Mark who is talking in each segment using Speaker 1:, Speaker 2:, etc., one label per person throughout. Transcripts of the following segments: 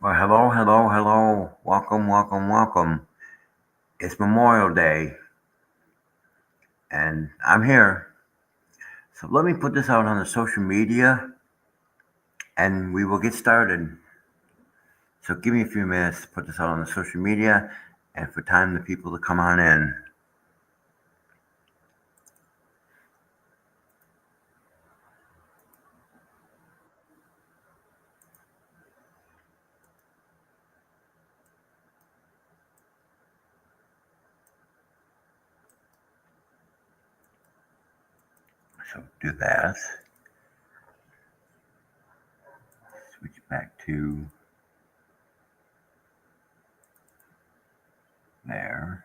Speaker 1: Well, hello, hello, hello. Welcome, welcome, welcome. It's Memorial Day, and I'm here. So let me put this out on the social media, and we will get started. So give me a few minutes to put this out on the social media, and for time the people to come on in. So do that. Switch back to there.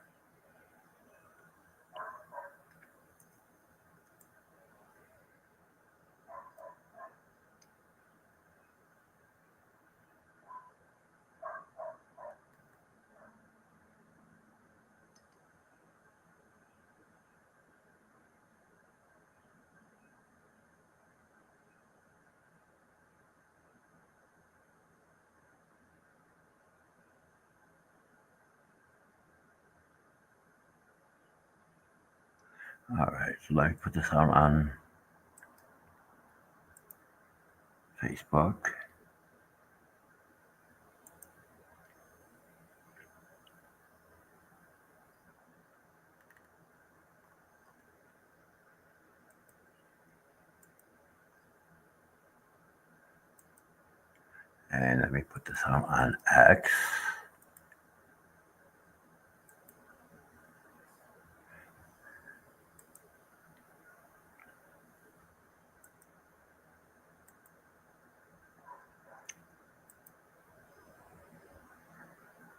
Speaker 1: All right. So let me put this out on Facebook, and let me put this out on X.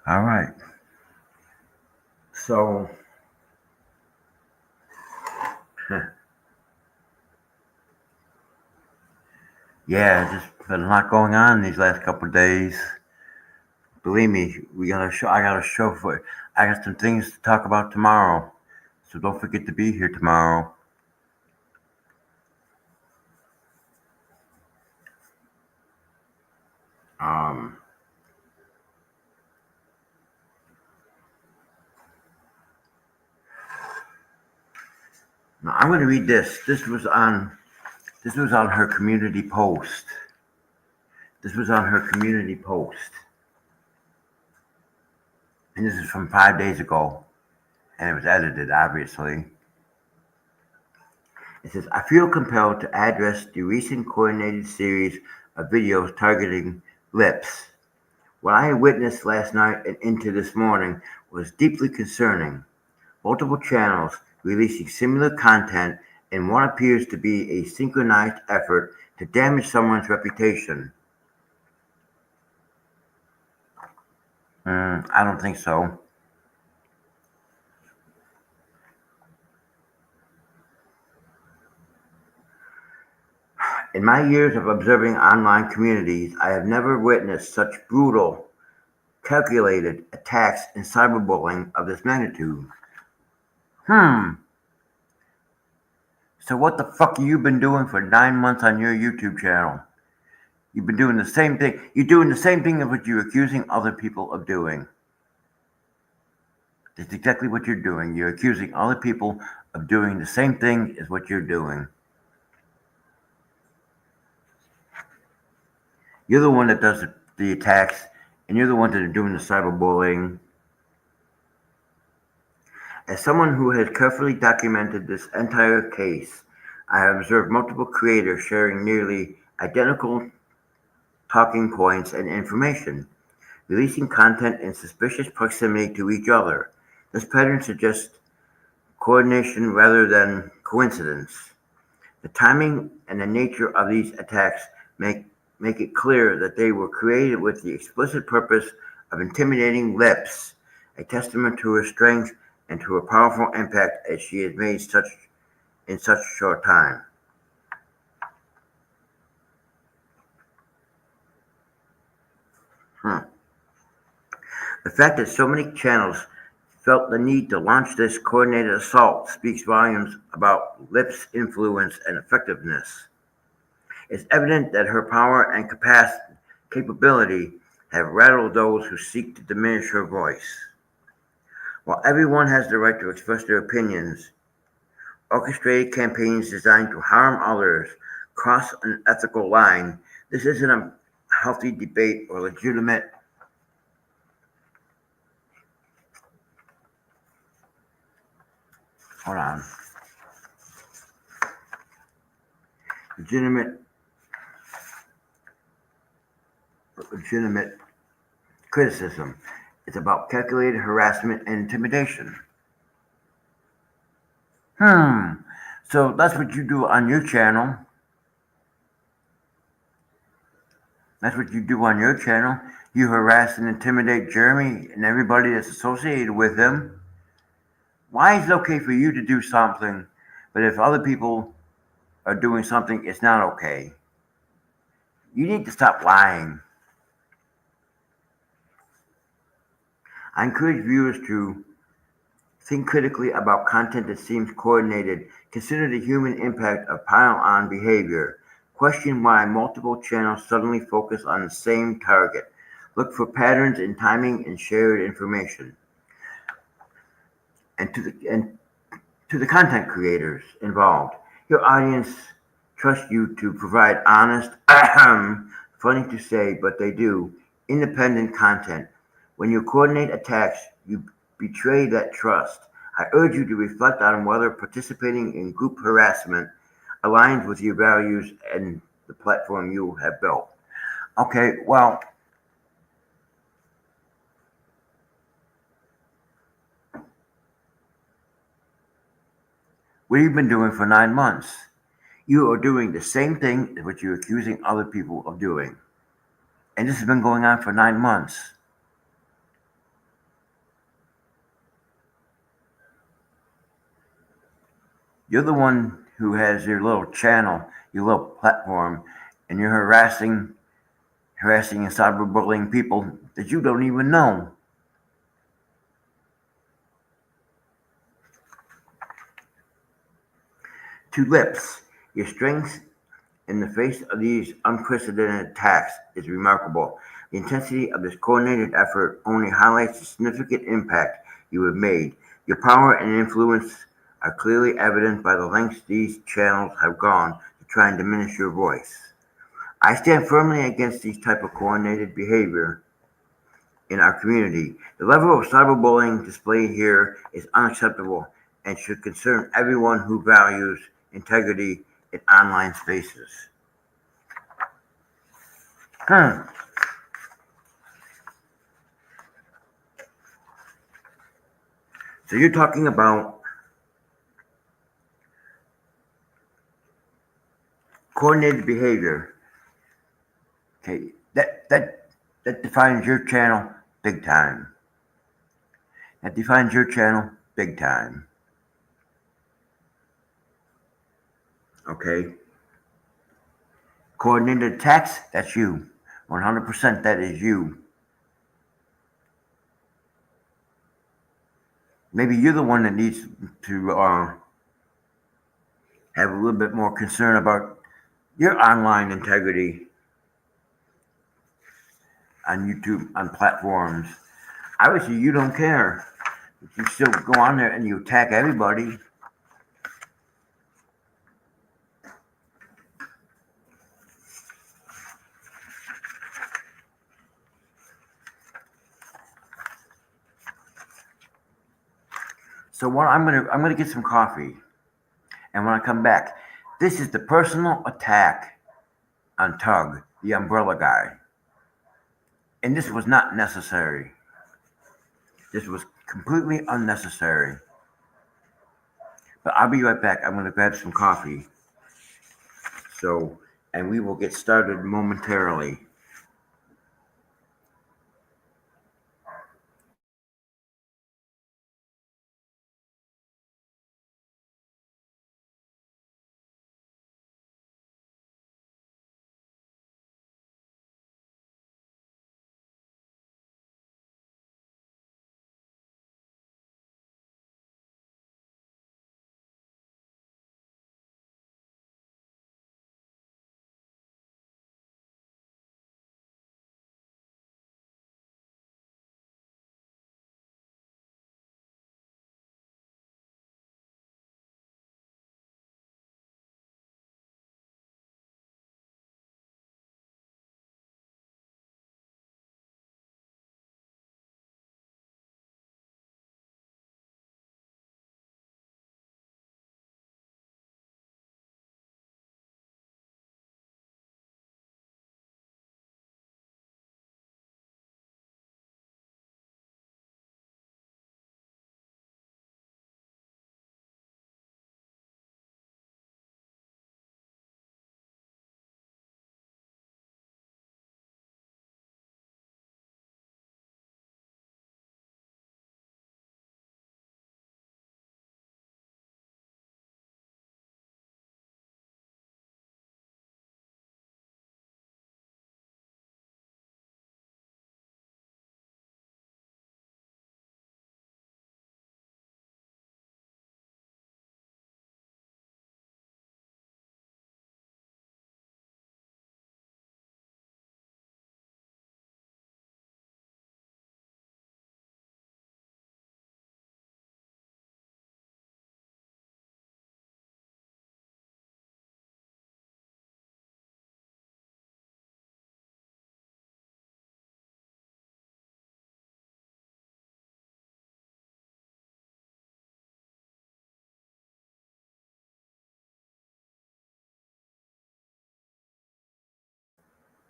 Speaker 1: All right. So yeah, just been a lot going on these last couple of days. Believe me, we got a show. I got a show for. I got some things to talk about tomorrow, so don't forget to be here tomorrow. Um, Now I'm going to read this. This was on her community post. This was on her community post, and this is from 5 days ago, and it was edited, obviously. It says, I feel compelled to address the recent coordinated series of videos targeting lips. What I witnessed last night and into this morning was deeply concerning. Multiple channels releasing similar content in what appears to be a synchronized effort to damage someone's reputation. I don't think so. In my years of observing online communities, I have never witnessed such brutal, calculated attacks and cyberbullying of this magnitude. Hmm. So what the fuck have you been doing for 9 months on your YouTube channel? You've been doing the same thing. You're doing the same thing as what you're accusing other people of doing. That's exactly what you're doing. You're accusing other people of doing the same thing as what you're doing. You're the one that does the attacks, and you're the one that are doing the cyberbullying. As someone who has carefully documented this entire case, I have observed multiple creators sharing nearly identical talking points and information, releasing content in suspicious proximity to each other. This pattern suggests coordination rather than coincidence. The timing and the nature of these attacks make it clear that they were created with the explicit purpose of intimidating Lips, a testament to her strength and to her powerful impact as she has made such in such a short time. Hmm. The fact that so many channels felt the need to launch this coordinated assault speaks volumes about Lip's influence and effectiveness. It's evident that her power and capability have rattled those who seek to diminish her voice. While everyone has the right to express their opinions, orchestrated campaigns designed to harm others cross an ethical line. This isn't a healthy debate or hold on, legitimate, legitimate criticism. It's about calculated harassment and intimidation. Hmm. So that's what you do on your channel. That's what you do on your channel. You harass and intimidate Jeremy and everybody that's associated with him. Why is it okay for you to do something, but if other people are doing something, it's not okay? You need to stop lying. I encourage viewers to think critically about content that seems coordinated. Consider the human impact of pile-on behavior. Question why multiple channels suddenly focus on the same target. Look for patterns in timing and shared information. And to the content creators involved, your audience trusts you to provide honest, funny to say, but they do, independent content. When you coordinate attacks, you betray that trust. I urge you to reflect on whether participating in group harassment aligns with your values and the platform you have built. Okay, well, what have you been doing for 9 months? You are doing the same thing as what you're accusing other people of doing. And this has been going on for 9 months. You're the one who has your little channel, your little platform, and you're harassing and cyberbullying people that you don't even know. Two lips. Your strength in the face of these unprecedented attacks is remarkable. The intensity of this coordinated effort only highlights the significant impact you have made. Your power and influence are clearly evident by the lengths these channels have gone to try and diminish your voice. I stand firmly against these type of coordinated behavior in our community. The level of cyberbullying displayed here is unacceptable and should concern everyone who values integrity in online spaces. Hmm. So you're talking about coordinated behavior. Okay, that defines your channel big time. That defines your channel big time. Okay, coordinated attacks. That's you. 100%. That is you. Maybe you're the one that needs to have a little bit more concern about your online integrity on YouTube, on platforms. Obviously, you don't care. But you still go on there and you attack everybody. So what I'm gonna get some coffee, and when I come back, this is the personal attack on Tug, the umbrella guy, and this was not necessary. This was completely unnecessary. But I'll be right back. I'm gonna grab some coffee. So, and we will get started momentarily.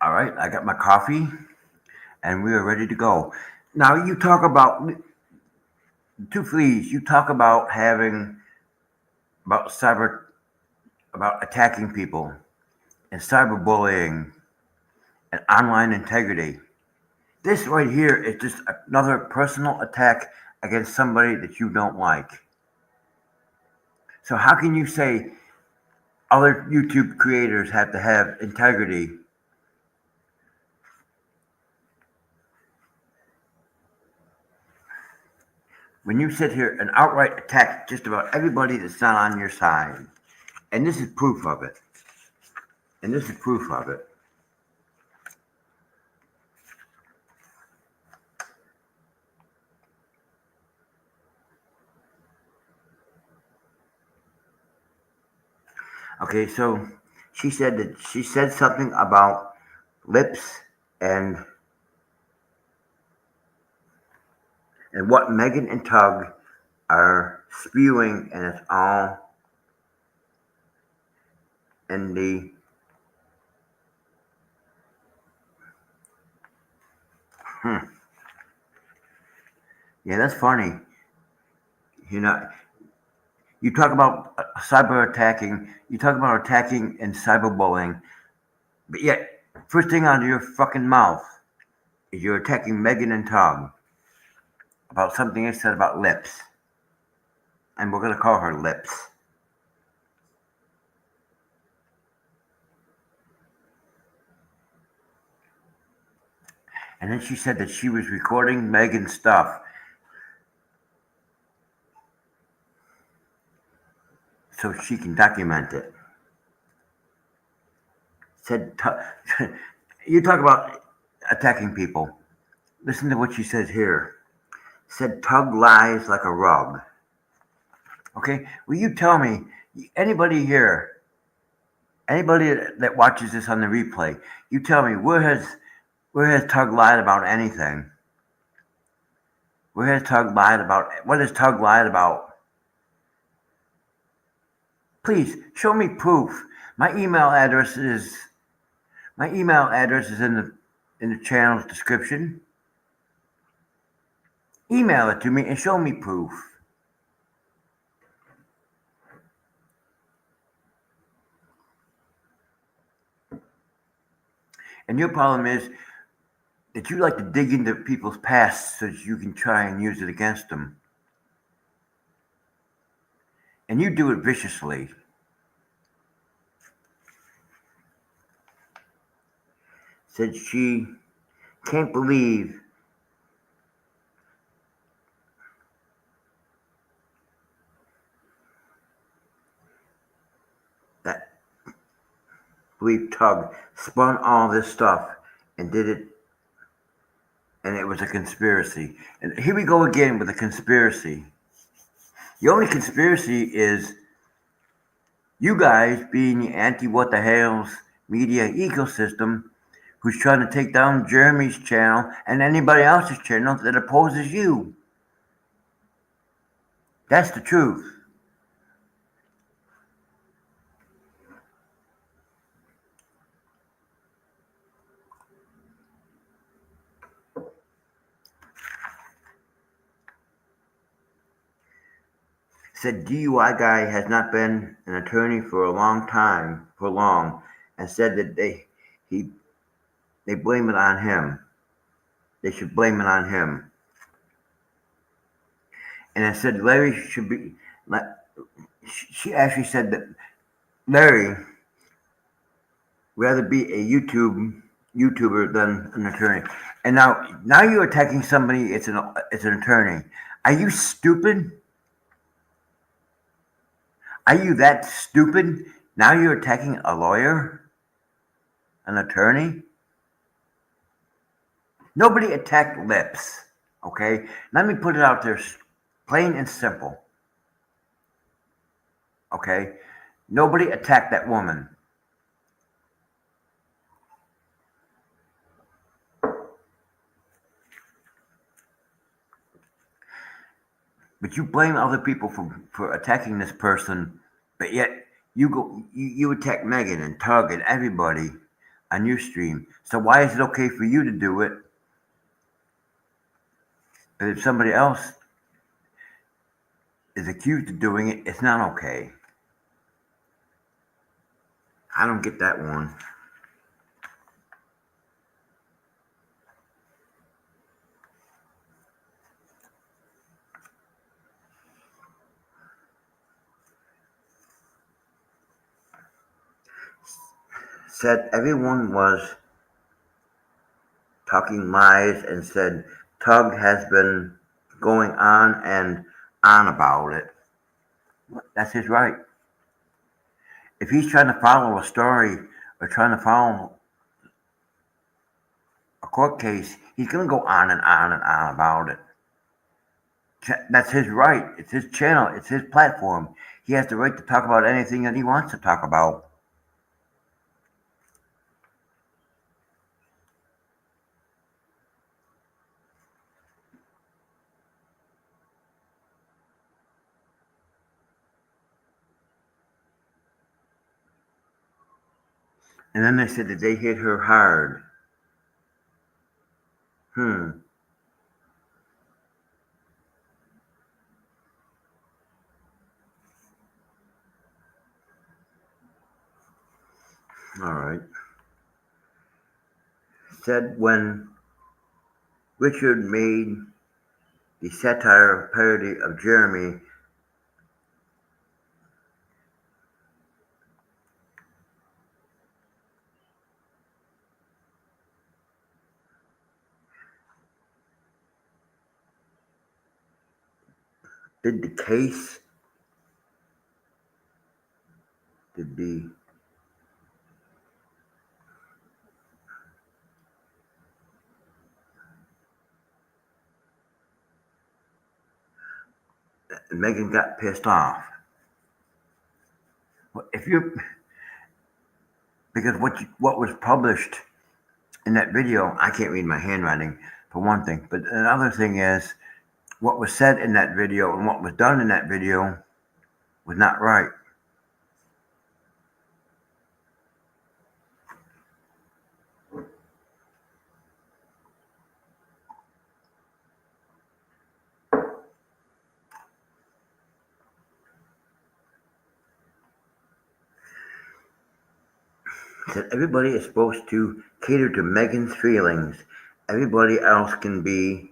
Speaker 1: All right, I got my coffee and we are ready to go. Now you talk about two fleas. You talk about having about cyber about attacking people and cyberbullying and online integrity. This right here is just another personal attack against somebody that you don't like. So how can you say other YouTube creators have to have integrity when you sit here and outright attack just about everybody that's not on your side? And this is proof of it. And this is proof of it. Okay, so she said something about lips and what Megan and Tug are spewing, and it's all in the yeah, that's funny. You know, you talk about cyber attacking, you talk about attacking and cyberbullying, but yet first thing out of your fucking mouth is you're attacking Megan and Tug about something I said about lips, and we're gonna call her Lips. And then she said that she was recording Megan's stuff so she can document it. Said, you talk about attacking people. Listen to what she says here. Said Tug lies like a rug. Okay, will you tell me, anybody here, anybody that watches this on the replay, you tell me where has Tug lied about anything? Where has Tug lied about? What has Tug lied about? Please show me proof. My email address is in the channel's description. Email it to me and show me proof. And your problem is that you like to dig into people's past so that you can try and use it against them. And you do it viciously. Said she can't believe that Tug spun all this stuff and did it, and it was a conspiracy. And here we go again with a conspiracy. The only conspiracy is you guys being the anti-what the hell's media ecosystem who's trying to take down Jeremy's channel and anybody else's channel that opposes you. That's the truth. Said DUI guy has not been an attorney for a long time, for long, and said that they blame it on him. They should blame it on him. And I said Larry should be. She actually said that Larry rather be a YouTuber than an attorney. And now you're attacking somebody. It's an attorney. Are you stupid? Are you that stupid? Now you're attacking a lawyer, an attorney. Nobody attacked Lips. Okay, let me put it out there, plain and simple. Okay, nobody attacked that woman. But you blame other people for attacking this person, but yet you attack Megan and Tug and everybody on your stream. So why is it okay for you to do it, but if somebody else is accused of doing it, it's not okay? I don't get that one. Said everyone was talking lies and said Tug has been going on and on about it. That's his right. If he's trying to follow a story or trying to follow a court case, he's going to go on and on and on about it. That's his right. It's his channel. It's his platform. He has the right to talk about anything that he wants to talk about. And then they said that they hit her hard. Hmm. All right. Said when Richard made the satire parody of Jeremy, did the case, did the Megan got pissed off. If you because what was published in that video, I can't read my handwriting for one thing, but another thing is what was said in that video and what was done in that video was not right. Said everybody is supposed to cater to Megan's feelings. Everybody else can be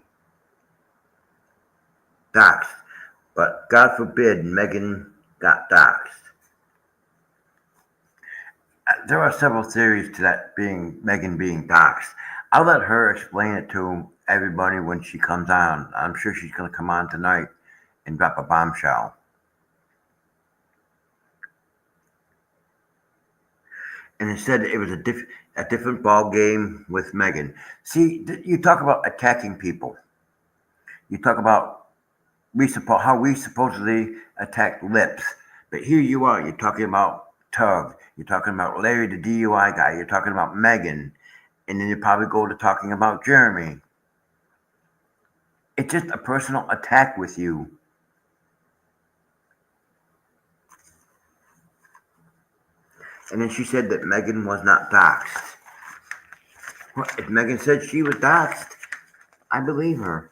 Speaker 1: doxxed, but God forbid Megan got doxxed. There are several theories to that being Megan being doxxed. I'll let her explain it to everybody when she comes on. I'm sure she's going to come on tonight and drop a bombshell. And instead, it was a different ball game with Megan. See, you talk about attacking people. You talk about how we supposedly attack lips, but here you are. You're talking about Tug. You're talking about Larry, the DUI guy. You're talking about Megan, and then you probably go to talking about Jeremy. It's just a personal attack with you. And then she said that Megan was not doxxed. Well, if Megan said she was doxxed, I believe her.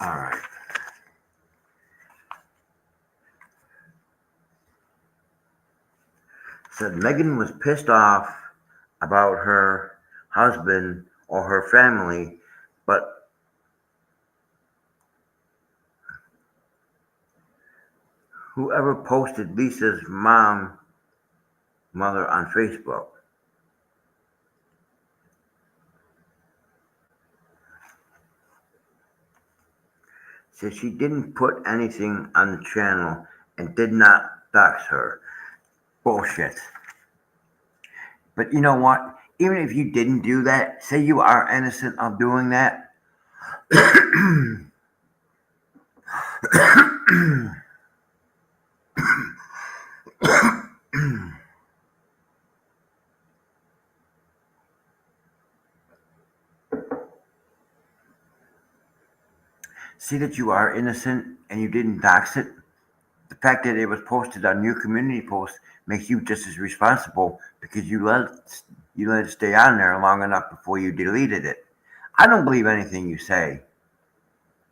Speaker 1: All right. Said Megan was pissed off about her husband or her family, but whoever posted Lisa's mother on Facebook. Said she didn't put anything on the channel and did not dox her. Bullshit. But you know what? Even if you didn't do that, say you are innocent of doing that, See that you are innocent and you didn't dox it. The fact that it was posted on your community post makes you just as responsible because you let it stay on there long enough before you deleted it. I don't believe anything you say.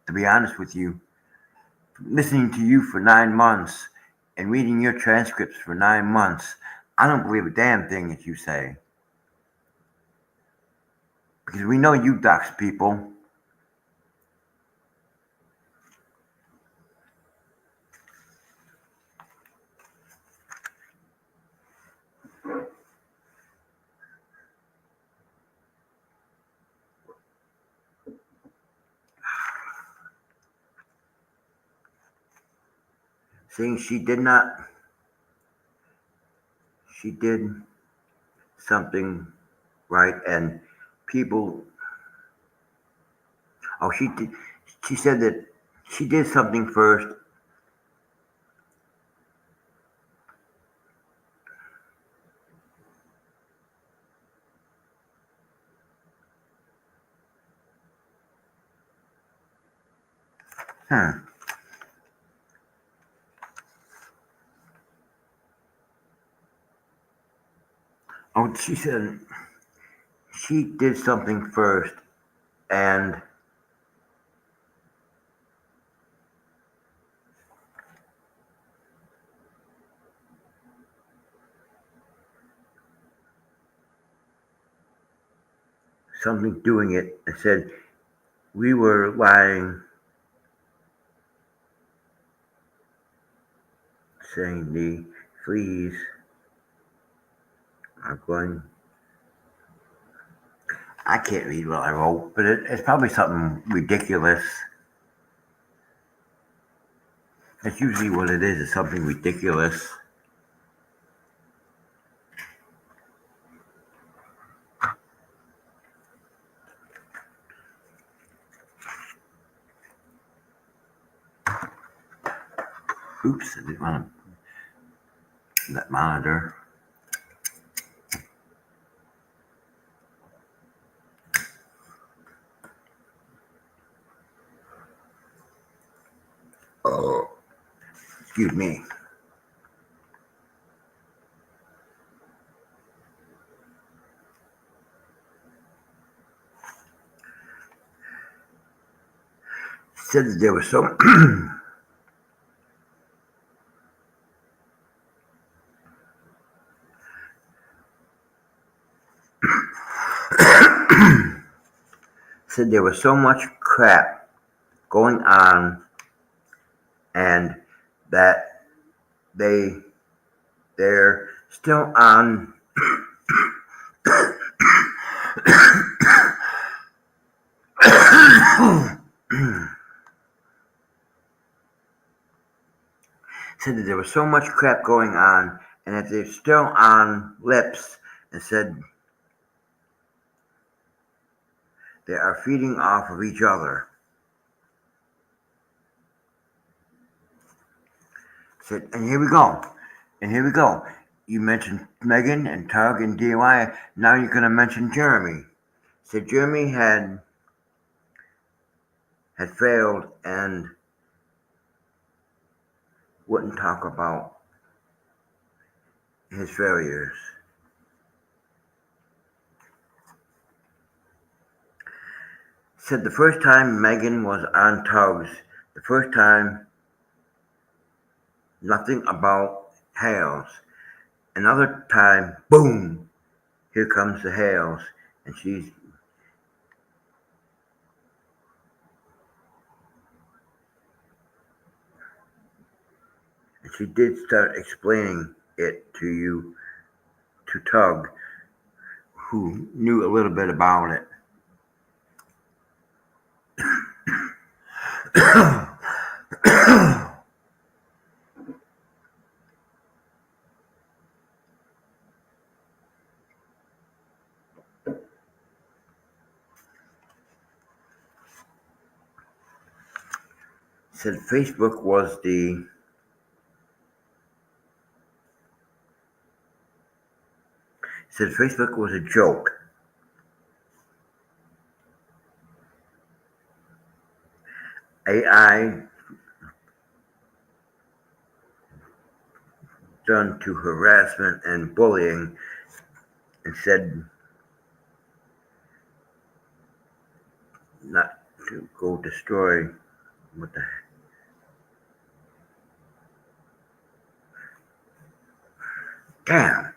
Speaker 1: To be honest with you, listening to you for 9 months and reading your transcripts for 9 months, I don't believe a damn thing that you say. Because we know you dox people. Saying she did something right, and people, oh, she said that she did something first. Huh. Oh, she said she did something first, and something doing it, and said we were lying, saying the fleas are going. I can't read what I wrote, but it's probably something ridiculous. That's usually what it is something ridiculous. Oops, I didn't want that monitor. Oh, excuse me. Said that there was so said there was so much crap going on, and that they they're still on. Said that there was so much crap going on, and that they're still on lips, and said they are feeding off of each other. Said, and here we go. And here we go. You mentioned Megan and Tug and DIY. Now you're going to mention Jeremy. Said Jeremy had failed and wouldn't talk about his failures. Said the first time Megan was on Tug's, the first time nothing about Hales. Another time, boom, here comes the Hales, and she did start explaining it to you, to Tug, who knew a little bit about it. Said Facebook was a joke. AI done to harassment and bullying, and said not to go destroy what the damn.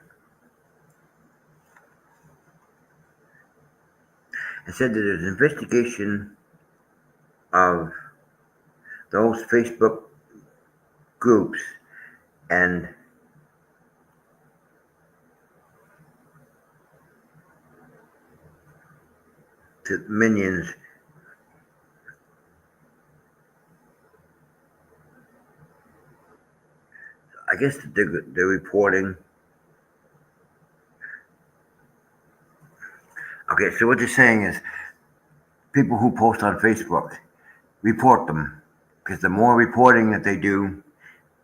Speaker 1: It said that there's an investigation of those Facebook groups and to minions. I guess they're reporting. Okay, so what they're saying is people who post on Facebook, report them. Because the more reporting that they do,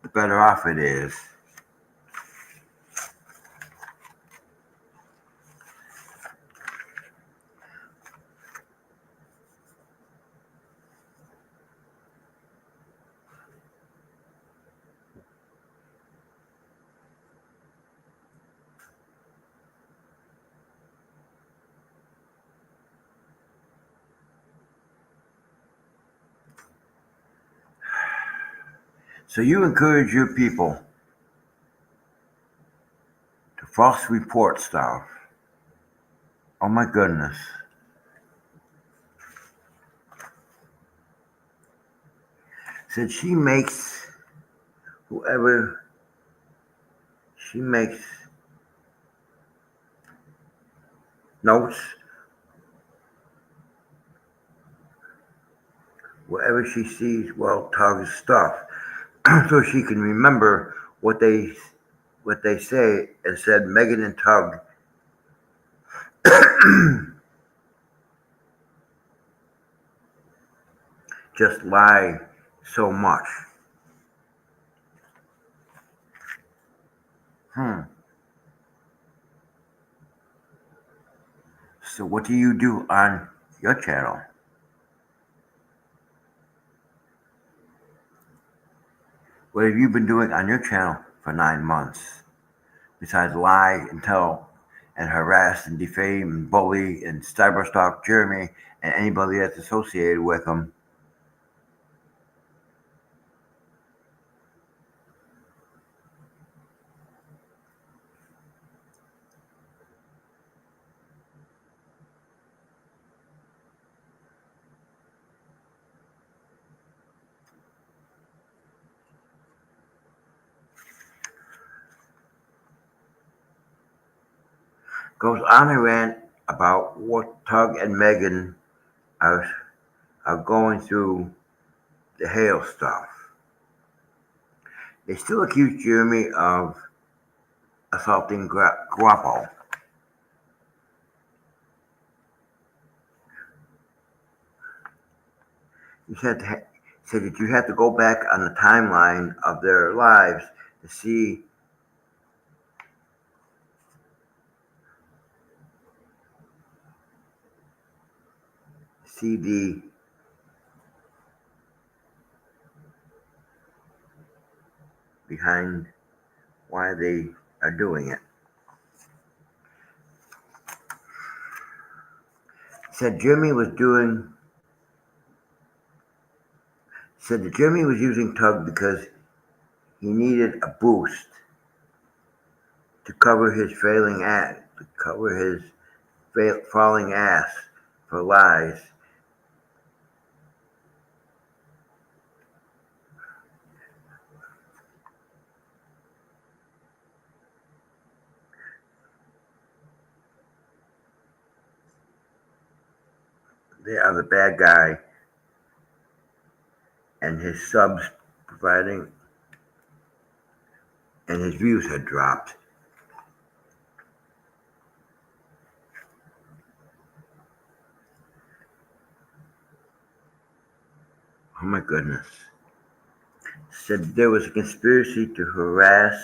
Speaker 1: the better off it is. So you encourage your people to false report stuff. Oh my goodness. Said whoever she makes notes, wherever she sees Tug's stuff, so she can remember what they say, and said Megan and Tug just lie so much. Hmm. So what do you do on your channel? What have you been doing on your channel for 9 months? Besides lie and tell and harass and defame and bully and cyberstalk Jeremy and anybody that's associated with him. Goes on and rant about what Tug and Megan are, are going through the hail stuff. They still accuse Jeremy of assaulting Guapo. He said that you have to go back on the timeline of their lives to see the behind why they are doing it. Said Jeremy was doing said that Jeremy was using Tug because he needed a boost to cover his falling ass for lies. They are the bad guy, and his subs providing and his views had dropped. Oh my goodness. Said there was a conspiracy to harass.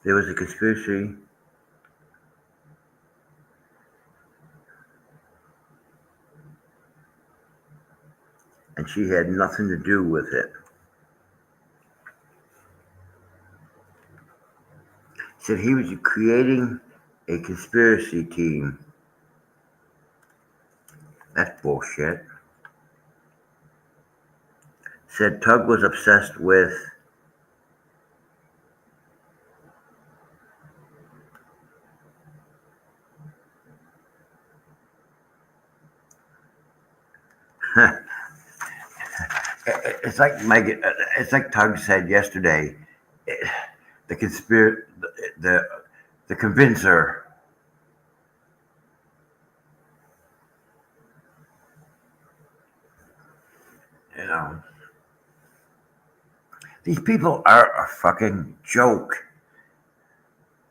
Speaker 1: There was a conspiracy and she had nothing to do with it. Said he was creating a conspiracy team. That's bullshit. Said Tug was obsessed with it's like it's like Tug said yesterday. The conspiracy, the the convincer. You know, these people are a fucking joke.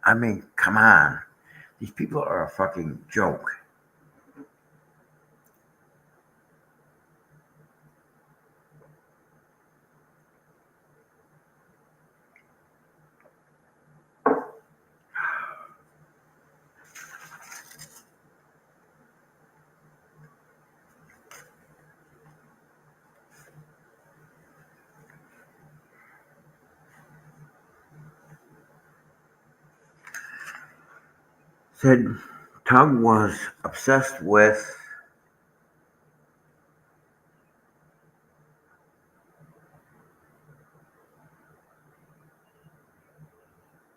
Speaker 1: I mean, come on. These people are a fucking joke. Said Tug was obsessed with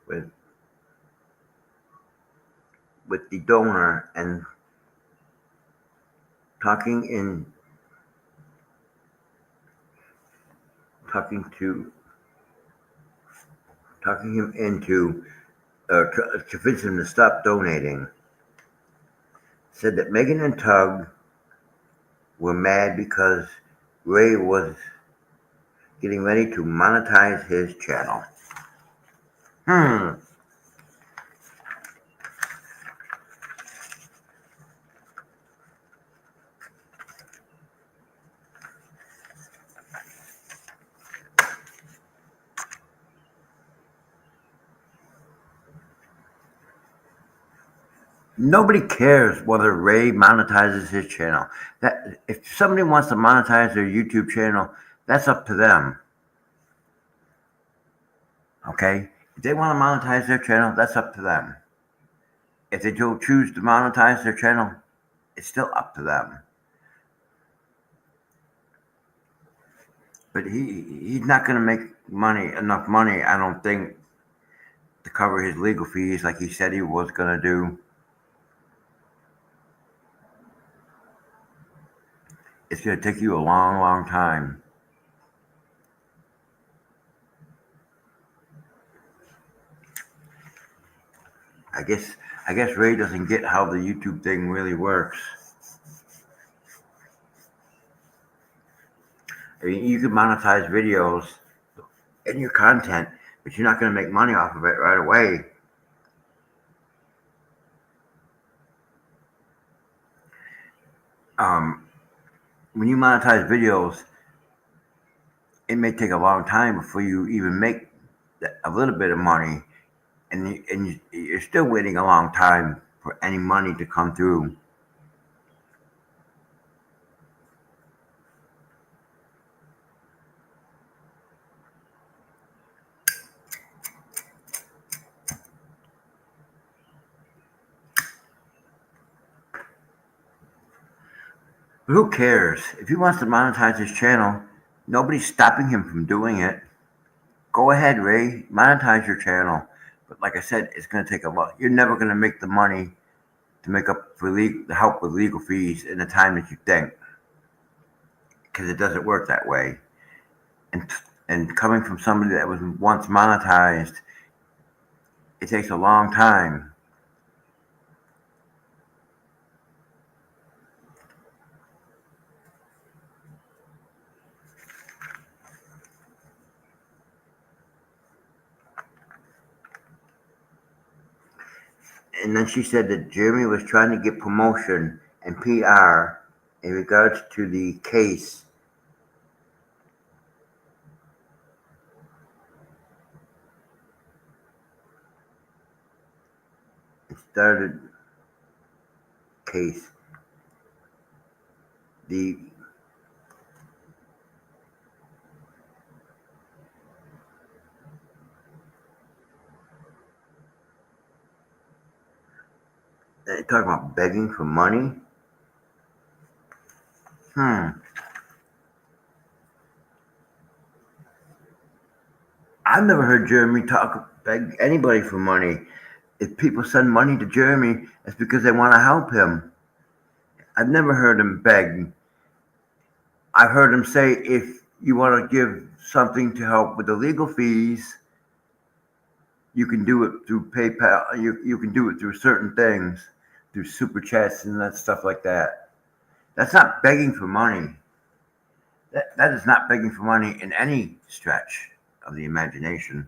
Speaker 1: with the donor and talking in talking to talking him into convince him to stop donating. Said that Megan and Tug were mad because Ray was getting ready to monetize his channel. Hmm. Nobody cares whether Ray monetizes his channel. That if somebody wants to monetize their YouTube channel, that's up to them. Okay? If they want to monetize their channel, that's up to them. If they don't choose to monetize their channel, it's still up to them. But he's not going to make enough money, I don't think, to cover his legal fees like he said he was going to do. It's going to take you a long, long time. I guess Ray doesn't get how the YouTube thing really works. I mean, you can monetize videos and your content, but you're not going to make money off of it right away. When you monetize videos, it may take a long time before you even make a little bit of money, and you're still waiting a long time for any money to come through. But who cares? If he wants to monetize his channel, nobody's stopping him from doing it. Go ahead, Ray, monetize your channel. But like I said, it's going to take a lot. You're never going to make the money to make up for the help with legal fees in the time that you think, because it doesn't work that way. And coming from somebody that was once monetized, it takes a long time. And then she said that Jeremy was trying to get promotion and PR in regards to the case. It started case. The They talk about begging for money. Hmm. I've never heard Jeremy beg anybody for money. If people send money to Jeremy, it's because they want to help him. I've never heard him beg. I've heard him say if you want to give something to help with the legal fees, you can do it through PayPal. You can do it through certain things, through super chats and that stuff like that. That's not begging for money. That is not begging for money in any stretch of the imagination.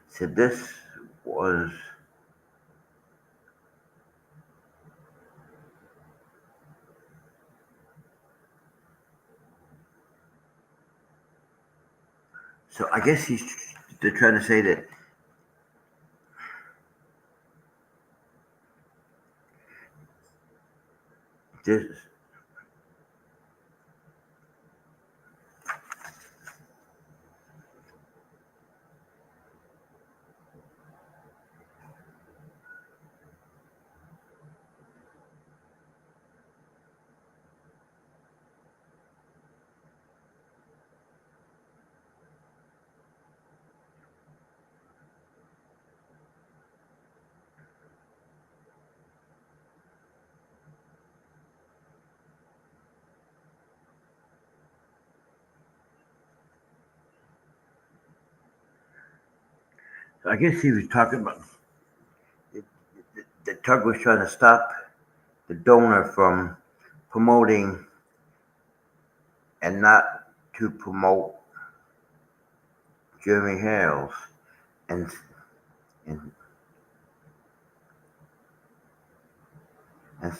Speaker 1: So this was so. I guess they're trying to say that this I guess he was talking about the Tug was trying to stop the donor from promoting and not to promote Jeremy Hales and and, and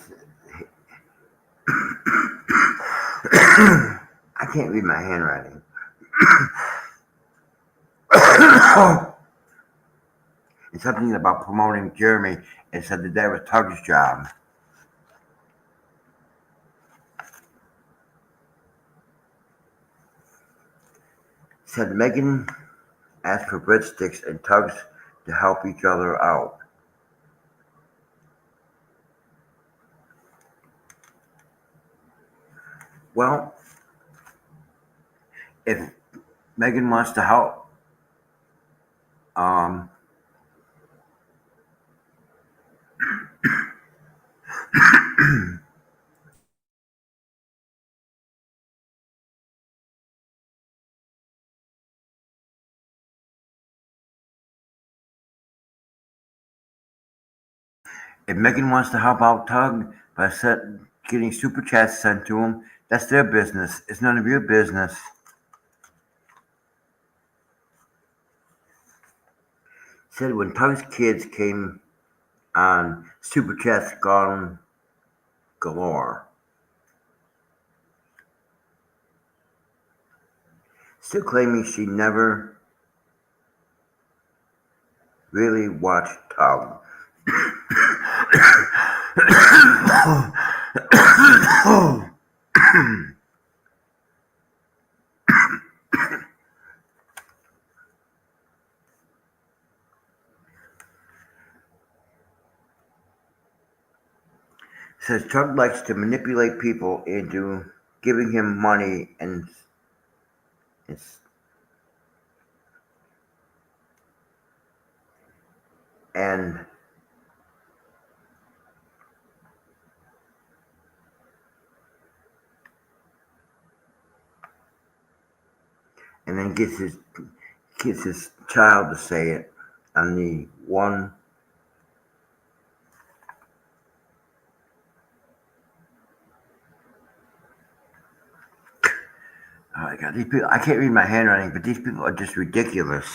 Speaker 1: I can't read my handwriting. And something about promoting Jeremy and said that was Tug's job. Said Megan asked for breadsticks and Tugs to help each other out. Well, if Megan wants to help, um, if Megan wants to help out Tug by getting super chats sent to him, that's their business. It's none of your business. Said when Tug's kids came on, super chats gone galore. Still claiming she never really watched Tug. Says Tug likes to manipulate people into giving him money and and then gets his child to say it on the one. Oh my God, these people! I can't read my handwriting, but these people are just ridiculous.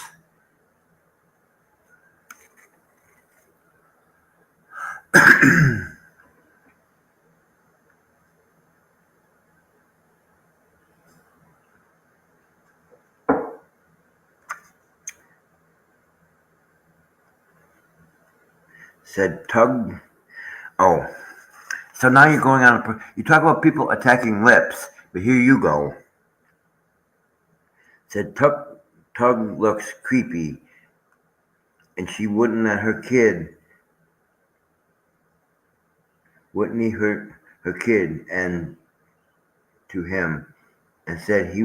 Speaker 1: Said Tug. Oh, So now you're going on. You talk about people attacking lips, but here you go. Said Tug looks creepy, and she wouldn't let her kid, and to him, and said he,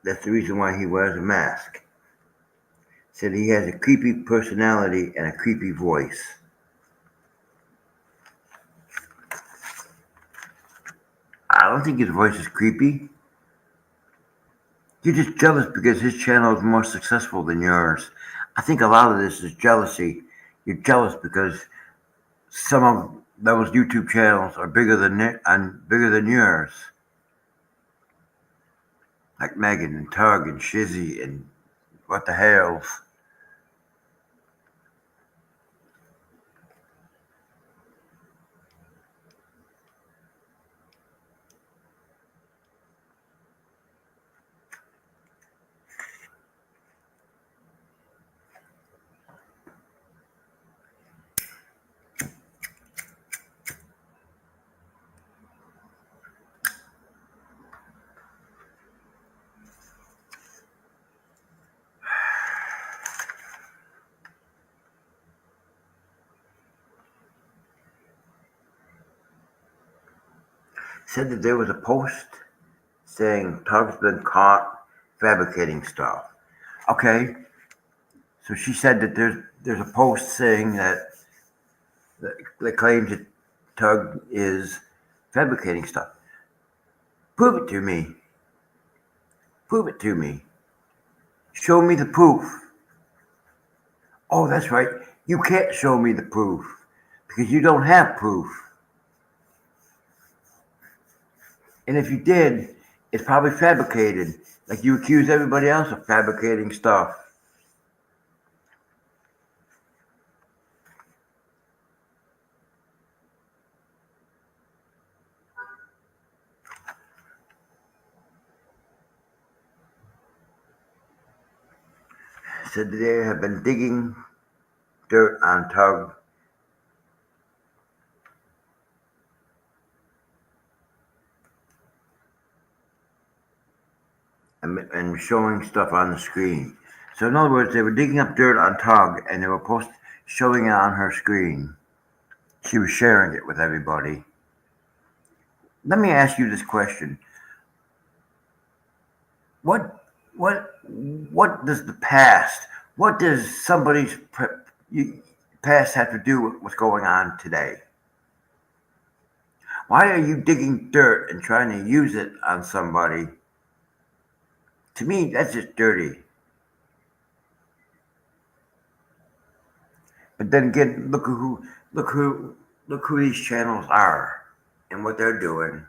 Speaker 1: that's the reason why he wears a mask. Said he has a creepy personality and a creepy voice. I don't think his voice is creepy. You're just jealous because his channel is more successful than yours. I think a lot of this is jealousy. You're jealous because some of those YouTube channels are bigger than yours, like Megan and Tug and Shizzy and what the hells. Said that there was a post saying Tug's been caught fabricating stuff. Okay, so she said that there's a post saying that claims that Tug is fabricating stuff. Prove it to me. Prove it to me. Show me the proof. Oh, that's right. You can't show me the proof because you don't have proof. And if you did, it's probably fabricated. Like you accuse everybody else of fabricating stuff. Said they have been digging dirt on Tug and showing stuff on the screen. So in other words, they were digging up dirt on Tug and they were showing it on her screen. She was sharing it with everybody. Let me ask you this question: What what does the past? What does somebody's past have to do with what's going on today? Why are you digging dirt and trying to use it on somebody? To me, that's just dirty. But then again, look who these channels are and what they're doing.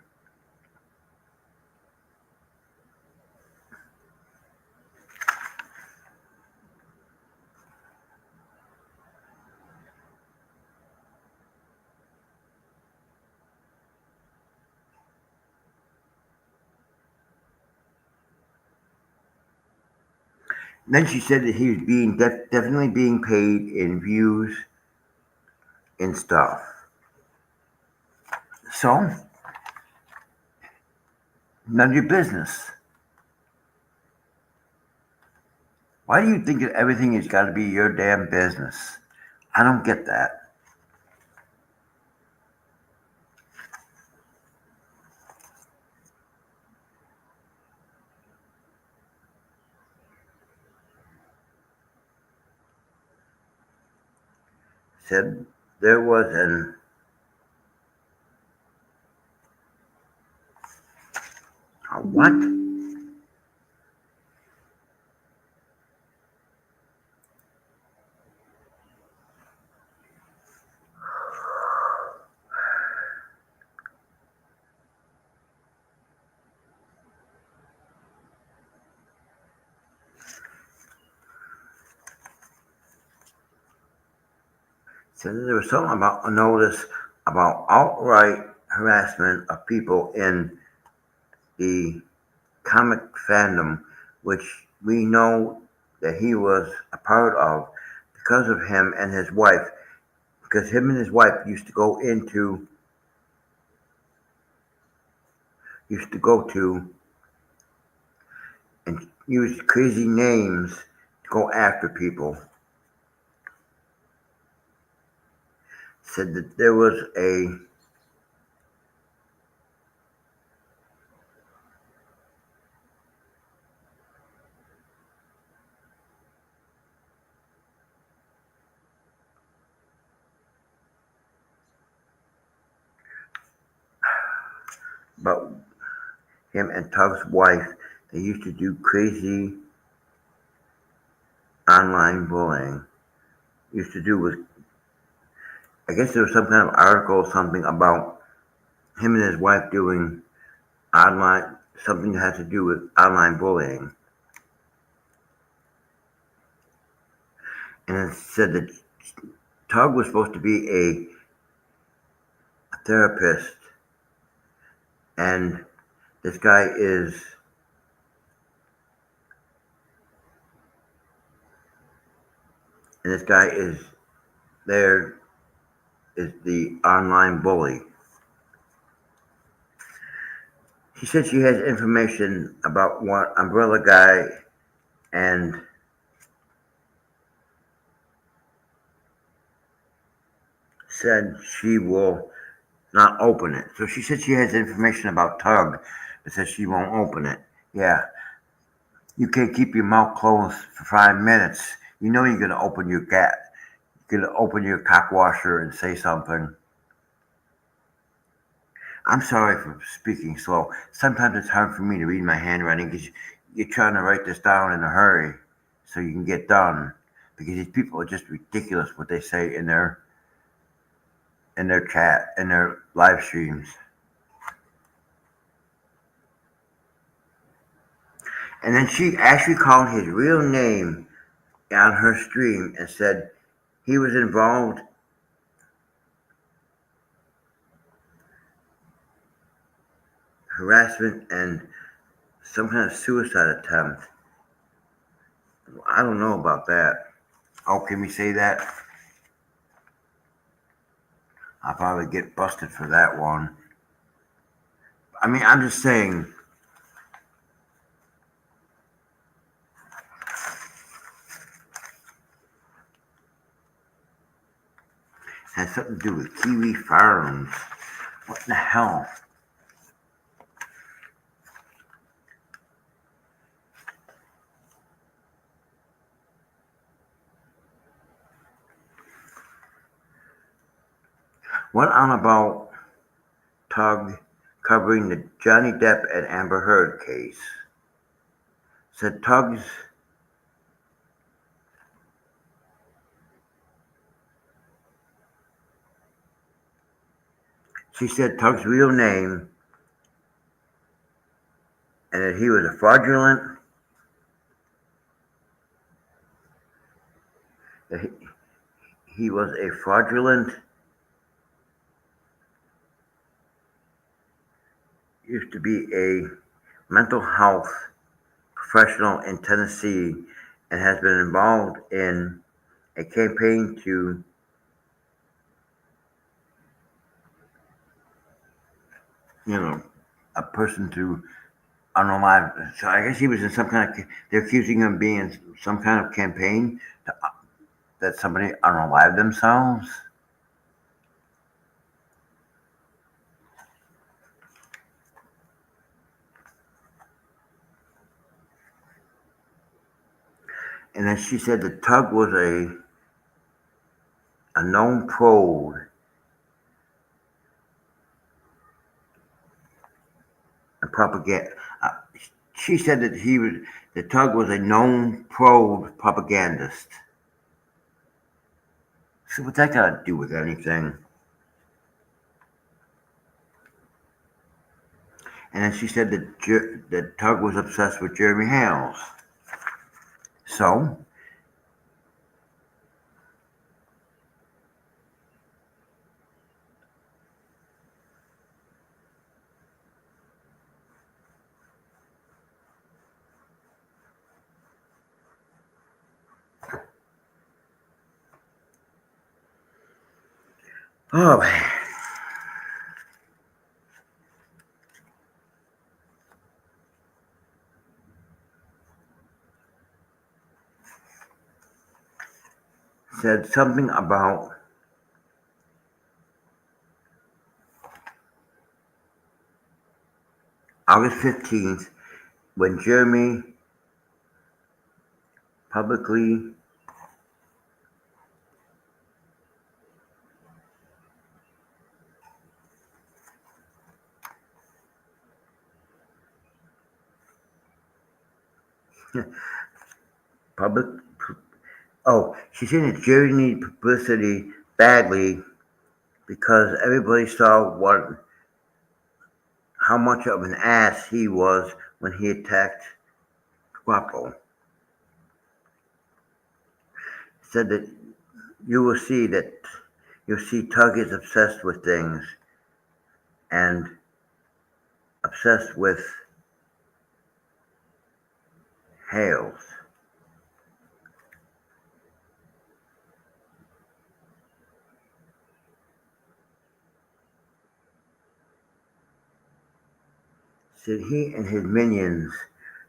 Speaker 1: Then she said that he was definitely being paid in views and stuff. So none of your business. Why do you think that everything has got to be your damn business? I don't get that. Said there was an a what? Said there was something about a notice about outright harassment of people in the comic fandom, which we know that he was a part of because of him and his wife because him and his wife used to go to and use crazy names to go after people. Said that there was a about him and Tug's wife. They used to do crazy online bullying. Used to do with, I guess there was some kind of article or something about him and his wife doing online, something that had to do with online bullying. And it said that Tug was supposed to be a therapist, and this guy is, and this guy is there, is the online bully. She said she has information about one umbrella guy and said she will not open it. So she said she has information about Tug, but says she won't open it. Yeah, you can't keep your mouth closed for 5 minutes. You know you're gonna open your cock washer and say something. I'm sorry for speaking slow. Sometimes it's hard for me to read my handwriting because you're trying to write this down in a hurry so you can get done. Because these people are just ridiculous what they say in their chat, in their live streams. And then she actually called his real name on her stream and said he was involved harassment and some kind of suicide attempt. I don't know about that. Oh, can we say that? I'll probably get busted for that one. I mean, I'm just saying. Had something to do with Kiwi Farms. What the hell? What on about Tug covering the Johnny Depp and Amber Heard case? Said Tug's She said Tug's real name and that he was a fraudulent that he was a fraudulent used to be a mental health professional in Tennessee and has been involved in a campaign to, a person to unalive. So I guess he was in some kind of, they're accusing him of being in some kind of campaign that somebody unalive themselves. And then she said that Tug was a known pro and propaganda. She said that Tug was a known pro propagandist. So what's that got to do with anything? And then she said that Tug was obsessed with Jeremy Hales. So Oh man. Said something about August 15th when Jeremy publicly public she said that Jerry needed publicity badly because everybody saw how much of an ass he was when he attacked Guapo. Said that you will see that you'll see Tug is obsessed with things and obsessed with Hales. Said he and his minions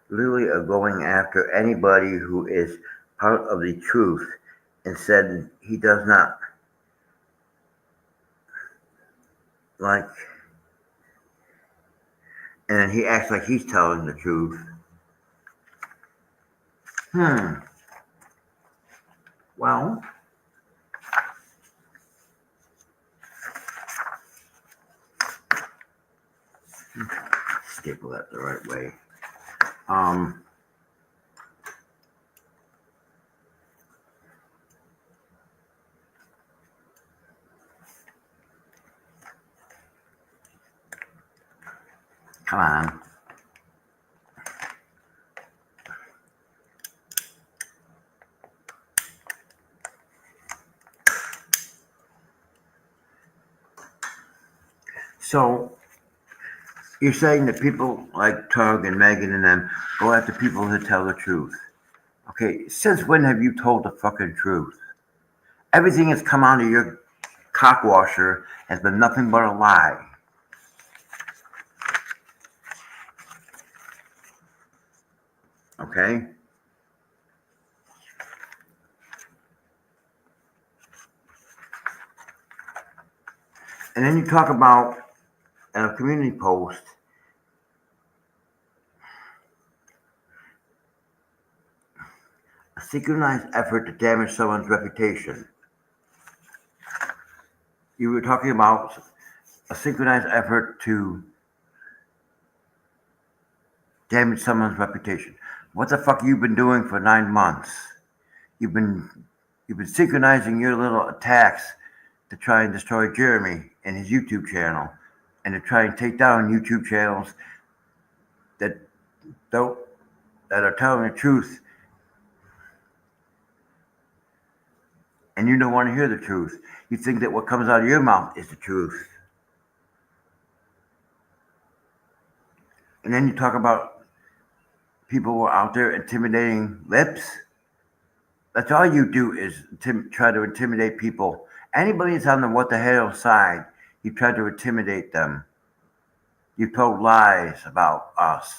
Speaker 1: literally are going after anybody who is part of the truth and said he does not like and he acts like he's telling the truth. Well, staple that the right way. Come on. So you're saying that people like Tug and Megan and them go after people who tell the truth. Okay, since when have you told the fucking truth? Everything that's come out of your cockwasher has been nothing but a lie. Okay? And then you talk about in a community post a synchronized effort to damage someone's reputation. You were talking about a synchronized effort to damage someone's reputation. What the fuck you been doing for 9 months? You've been synchronizing your little attacks to try and destroy Jeremy and his YouTube channel, and to try and take down YouTube channels that don't that are telling the truth, and you don't want to hear the truth. You think that what comes out of your mouth is the truth. And then you talk about people who are out there intimidating lips. That's all you do is try to intimidate people. Anybody that's on the what the hell side, you try to intimidate them. You told lies about us.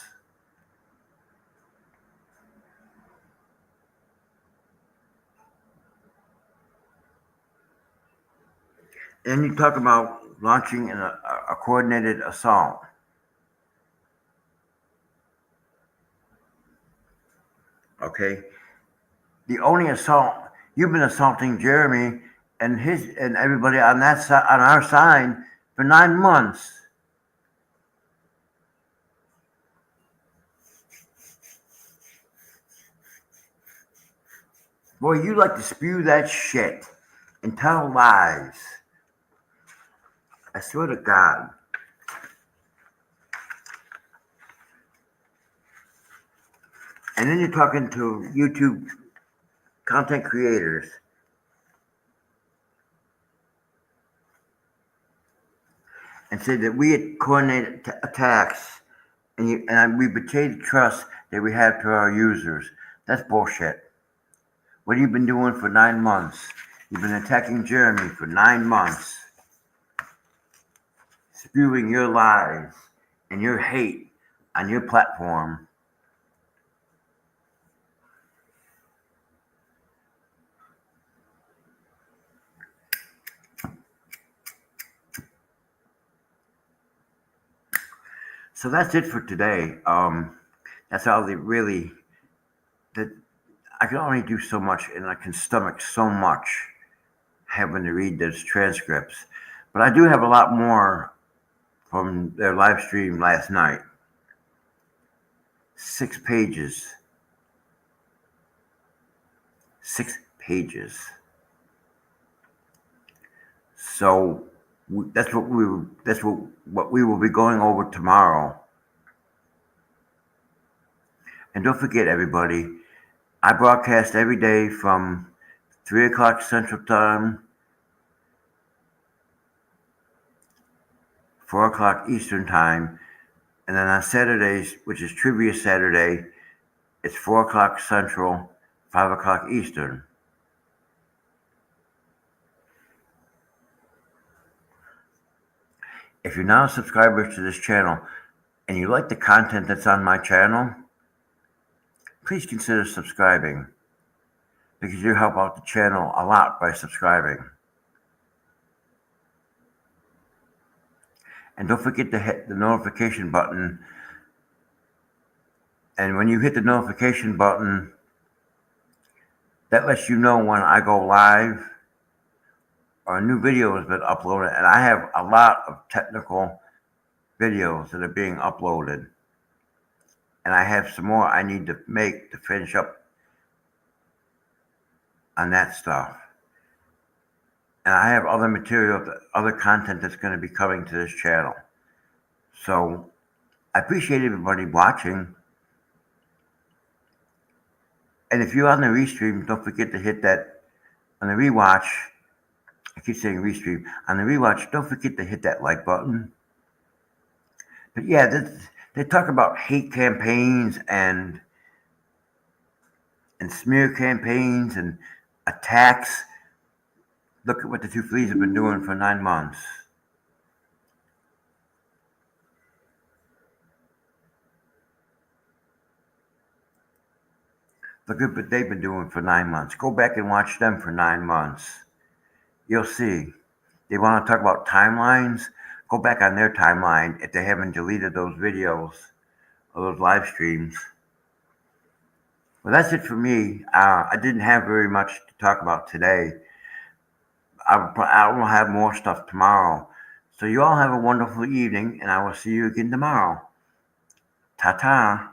Speaker 1: And you talk about launching a coordinated assault. Okay? The only assault you've been assaulting Jeremy and everybody on that side on our side for 9 months. Boy, you like to spew that shit and tell lies. I swear to God. And then you're talking to YouTube content creators. And said that we had coordinated attacks and we betrayed the trust that we have to our users. That's bullshit. What have you been doing for 9 months? You've been attacking Jeremy for 9 months. spewing your lies and your hate on your platform. So that's it for today. That's all they really that I can only do so much, and I can stomach so much having to read those transcripts. But I do have a lot more from their live stream last night. 6 pages. 6 pages. So that's what we will be going over tomorrow. And don't forget, everybody, I broadcast every day from 3 o'clock Central Time, 4 o'clock Eastern Time, and then on Saturdays, which is Trivia Saturday, it's 4 o'clock Central, 5 o'clock Eastern. If you're not a subscriber to this channel and you like the content that's on my channel, please consider subscribing, because you help out the channel a lot by subscribing. And don't forget to hit the notification button. And when you hit the notification button, that lets you know when I go live or a new video has been uploaded. And I have a lot of technical videos that are being uploaded. And I have some more I need to make to finish up on that stuff. And I have other material, other content that's going to be coming to this channel. So I appreciate everybody watching. And if you're on the restream, don't forget to hit that on the rewatch. I keep saying restream. On the rewatch, don't forget to hit that like button. But yeah, they talk about hate campaigns and smear campaigns and attacks. Look at what the two fleas have been doing for 9 months. Look at what they've been doing for 9 months. Go back and watch them for 9 months. You'll see. They want to talk about timelines? Go back on their timeline if they haven't deleted those videos or those live streams. Well, that's it for me. I didn't have very much to talk about today. I will have more stuff tomorrow. So you all have a wonderful evening, and I will see you again tomorrow. Ta-ta.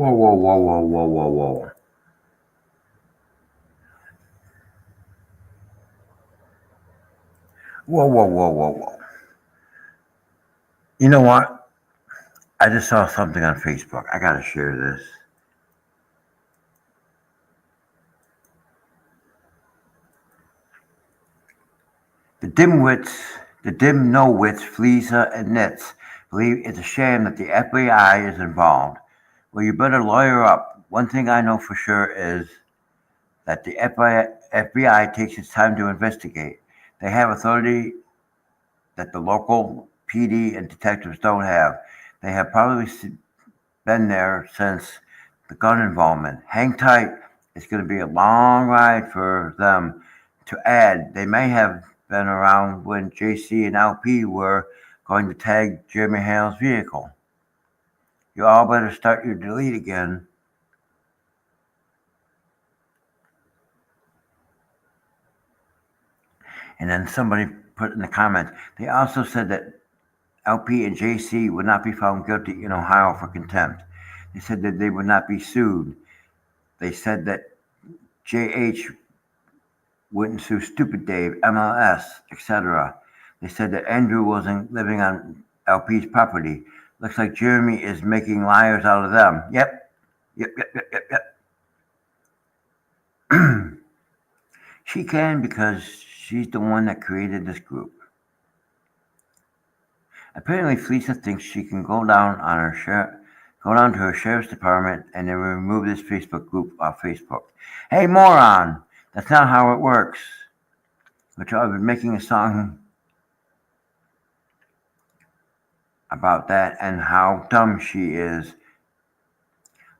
Speaker 1: Whoa, whoa, whoa, whoa, whoa, whoa, whoa. Whoa, whoa, whoa, whoa, whoa. You know what? I just saw something on Facebook. I gotta share this. The dimwits, the dim no-wits, Fleesa and Nits believe it's a shame that the FBI is involved. Well, you better lawyer up. One thing I know for sure is that the FBI takes its time to investigate. They have authority that the local PD and detectives don't have. They have probably been there since the gun involvement. Hang tight. It's going to be a long ride for them. To add, they may have been around when JC and LP were going to tag Jeremy Hale's vehicle. You all better start your delete again. And then somebody put in the comments, they also said that LP and JC would not be found guilty in Ohio for contempt. They said that they would not be sued. They said that JH wouldn't sue Stupid Dave, MLS, etc. They said that Andrew wasn't living on LP's property. Looks like Jeremy is making liars out of them. Yep, yep, yep, yep, yep, yep. She can because she's the one that created this group. Apparently, Felicia thinks she can go down to her sheriff's department and then remove this Facebook group off Facebook. Hey, moron! That's not how it works. Which I've been making a song about that and how dumb she is,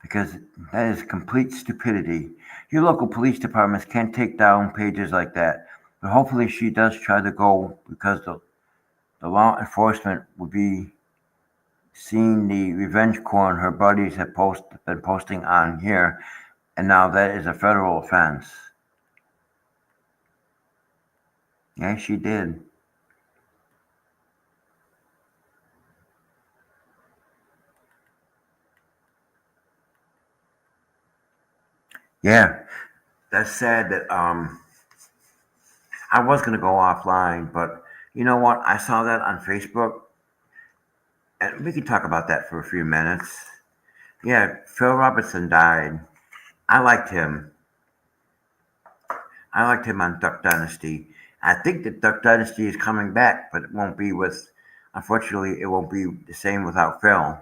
Speaker 1: because that is complete stupidity. Your local police departments can't take down pages like that, but hopefully she does try to go, because the law enforcement would be seeing the revenge corn her buddies have been posting on here, and now that is a federal offense. Yeah, she did. Yeah, that's sad that I was gonna go offline, but you know what? I saw that on Facebook, and we can talk about that for a few minutes. Yeah, Phil Robertson died. I liked him. I liked him on Duck Dynasty. I think that Duck Dynasty is coming back, but it won't be with. Unfortunately, it won't be the same without Phil.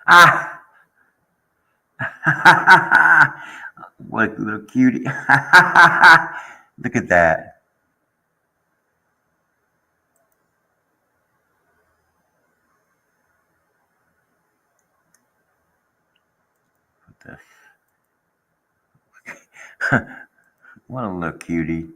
Speaker 1: Ah, what a little cutie! Look at that. What a little cutie.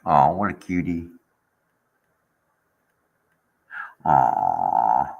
Speaker 1: Oh, what a cutie. Aw.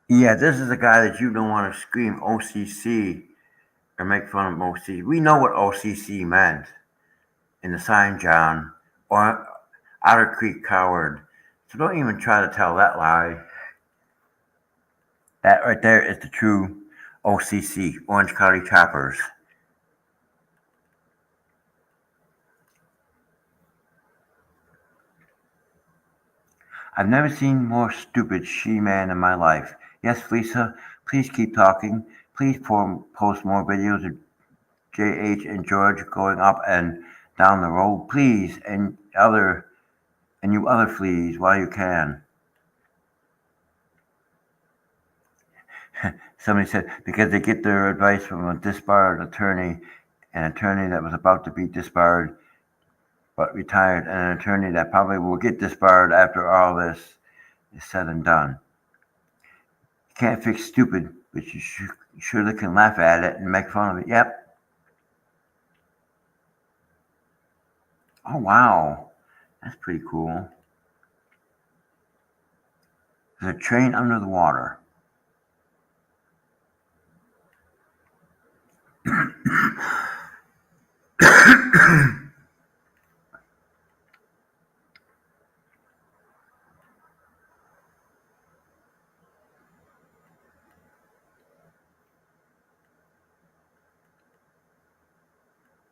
Speaker 1: Yeah, this is a guy that you don't want to scream OCC or make fun of OCC. We know what OCC meant. in the sign, John, or Otter Creek coward. So don't even try to tell that lie. That right there is the true OCC, Orange County Choppers. I've never seen more stupid she-man in my life. Yes, Lisa, please keep talking. Please post more videos of JH and George going up and down the road, please, and you other fleas while you can. Somebody said because they get their advice from a disbarred attorney, an attorney that was about to be disbarred but retired, and an attorney that probably will get disbarred after all this is said and done. You can't fix stupid, but you surely can laugh at it and make fun of it. Yep. Oh, wow. That's pretty cool. There's a train under the water.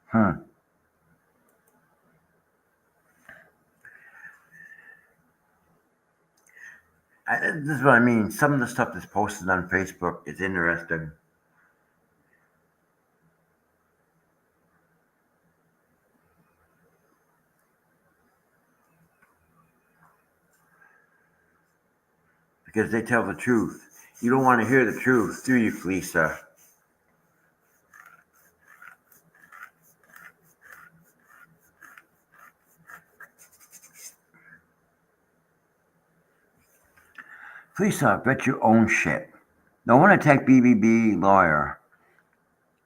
Speaker 1: Huh. This is what I mean. Some of the stuff that's posted on Facebook is interesting. Because they tell the truth. You don't want to hear the truth, do you, Lisa? Lisa, bet your own shit. No one attacked BBB lawyer.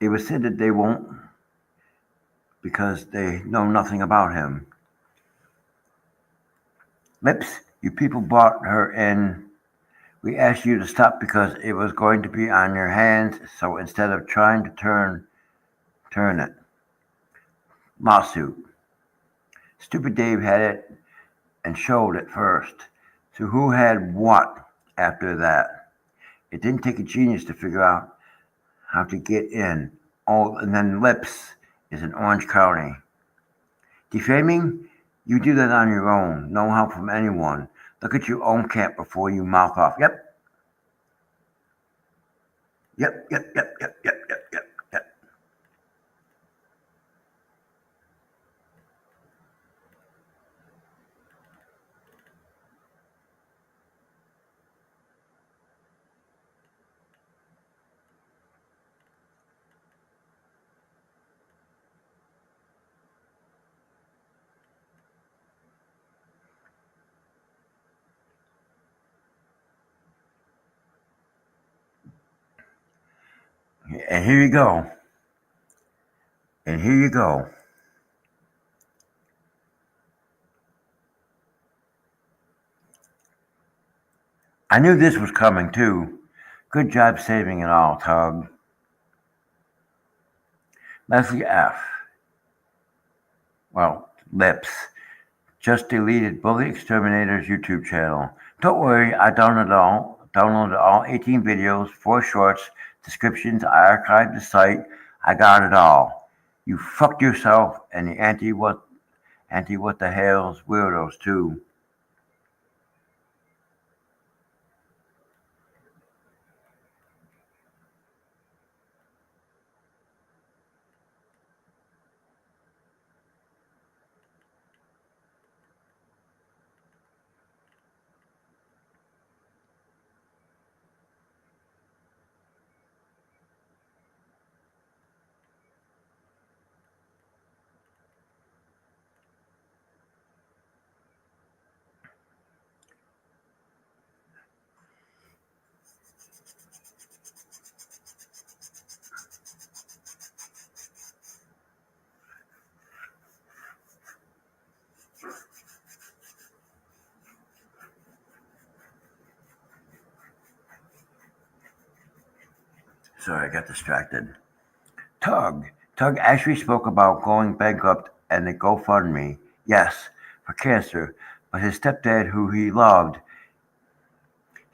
Speaker 1: It was said that they won't because they know nothing about him. Lips, you people brought her in. We asked you to stop because it was going to be on your hands, so instead of trying to turn it. Lawsuit. Stupid Dave had it and showed it first. So who had what after that? It didn't take a genius to figure out how to get in. Oh, and then Lips is in Orange County. Defaming? You do that on your own. No help from anyone. Look at your own camp before you mouth off. Yep. Yep, yep, yep, yep, yep, yep, yep, yep. And here you go. And here you go. I knew this was coming too. Good job saving it all, Tug. Leslie F. Well, Lips. Just deleted Bully Exterminator's YouTube channel. Don't worry, I downloaded all 18 videos, 4 shorts, descriptions, I archived the site, I got it all. You fucked yourself and the anti what the hell's weirdos too. Sorry, I got distracted. Tug. Tug actually spoke about going bankrupt and a GoFundMe, yes, for cancer, but his stepdad, who he loved,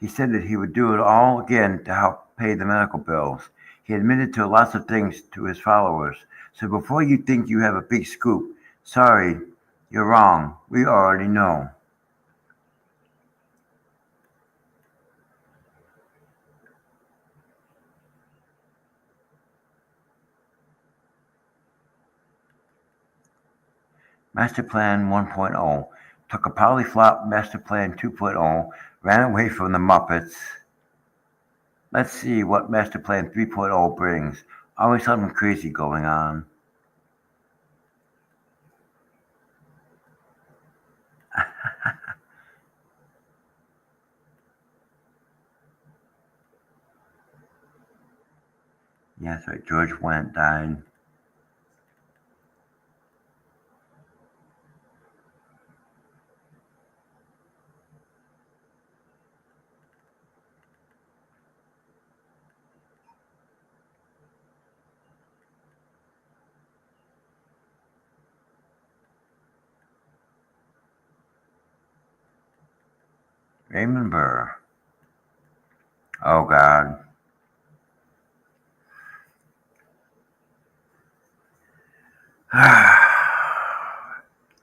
Speaker 1: he said that he would do it all again to help pay the medical bills. He admitted to lots of things to his followers. So before you think you have a big scoop, sorry, you're wrong. We already know. Master Plan 1.0 took a polyflop Master Plan 2.0, ran away from the Muppets. Let's see what Master Plan 3.0 brings. Always something crazy going on. Yeah, that's right. George Wendt died. Raymond Burr. Oh, God.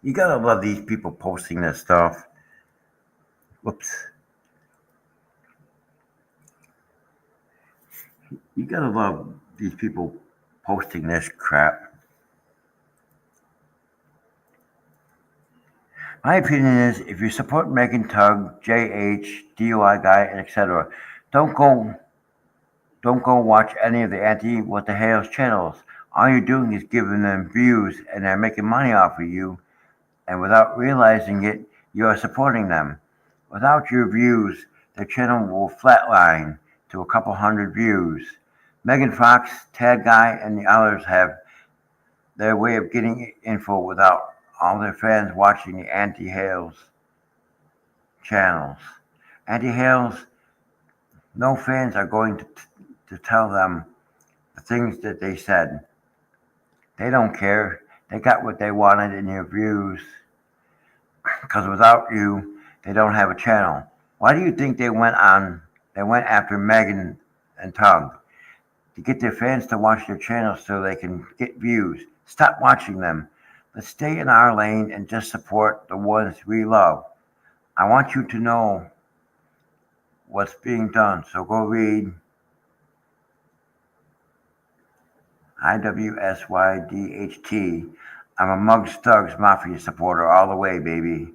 Speaker 1: You gotta love these people posting this stuff. Whoops. You gotta love these people posting this crap. My opinion is if you support Megan Tug, JH, DUI guy, and etc., don't go don't go watch any of the anti what the hell's channels. All you're doing is giving them views and they're making money off of you, and without realizing it, you are supporting them. Without your views, their channel will flatline to a couple hundred views. Megan Fox, Tad Guy, and the others have their way of getting info without all their fans watching the anti Hales channels. Anti Hales, no fans are going to tell them the things that they said. They don't care. They got what they wanted in your views. Because without you, they don't have a channel. Why do you think they went on? They went after Megan and Tug to get their fans to watch their channels so they can get views. Stop watching them. Let's stay in our lane and just support the ones we love. I want you to know what's being done. So go read IWSYDHT. I'm a Mug Stugs Mafia supporter all the way, baby.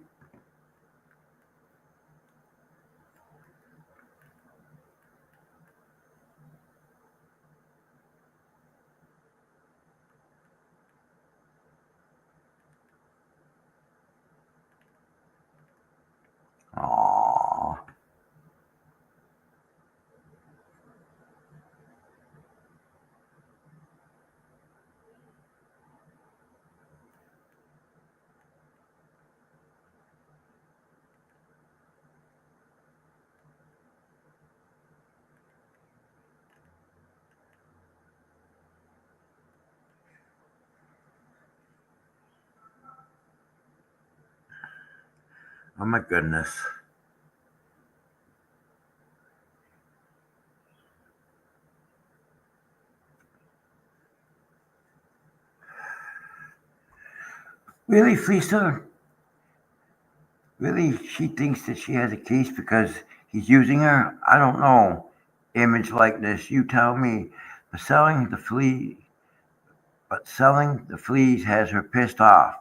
Speaker 1: Aww. Oh my goodness. Really, Fleecer? Really, she thinks that she has a case because he's using her? I don't know. Image likeness, you tell me. But selling the flea, but selling the fleas has her pissed off.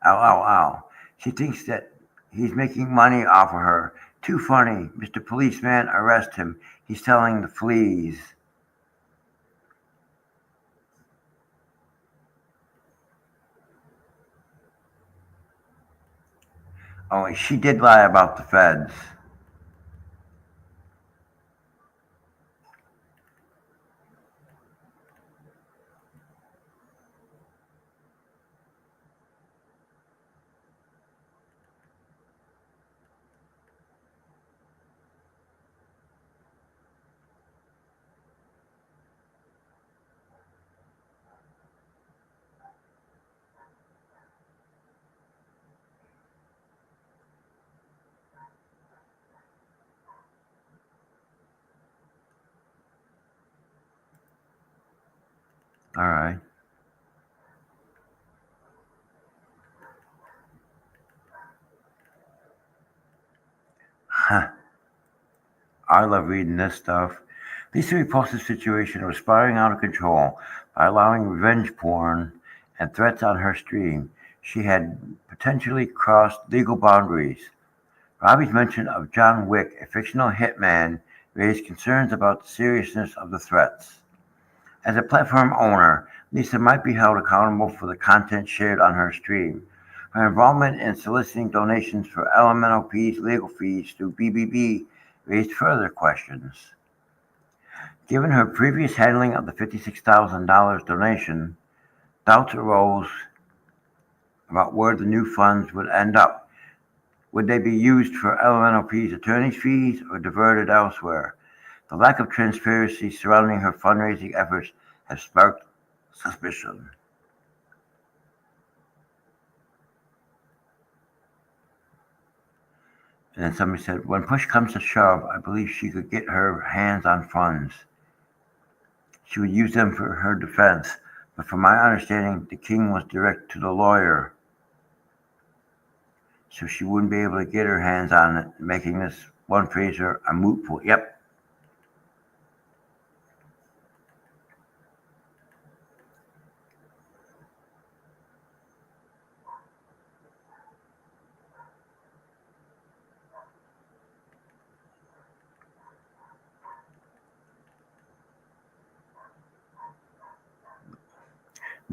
Speaker 1: Ow, ow, ow. She thinks that he's making money off of her. Too funny. Mr. Policeman, arrest him. He's selling the fleas. Oh, she did lie about the feds. All right. Huh. I love reading this stuff. Lisa reports the situation was spiraling out of control by allowing revenge porn and threats on her stream. She had potentially crossed legal boundaries. Robbie's mention of John Wick, a fictional hitman, raised concerns about the seriousness of the threats. As a platform owner, Lisa might be held accountable for the content shared on her stream. Her involvement in soliciting donations for LMNOP's legal fees through BBB raised further questions. Given her previous handling of the $56,000 donation, doubts arose about where the new funds would end up. Would they be used for LMNOP's attorney's fees or diverted elsewhere? The lack of transparency surrounding her fundraising efforts has sparked suspicion. And then somebody said, when push comes to shove, I believe she could get her hands on funds. She would use them for her defense, but from my understanding, the king was direct to the lawyer, so she wouldn't be able to get her hands on it, making this one fundraiser a moot point. Yep.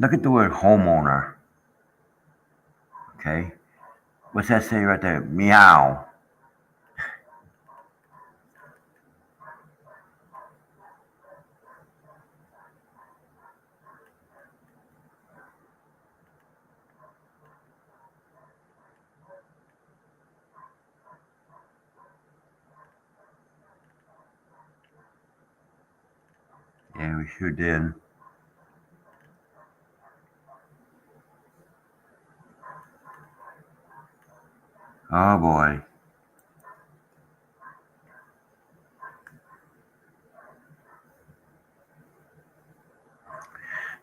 Speaker 1: Look at the word homeowner. Okay. What's that say right there? Meow. Yeah, we sure did. Oh boy.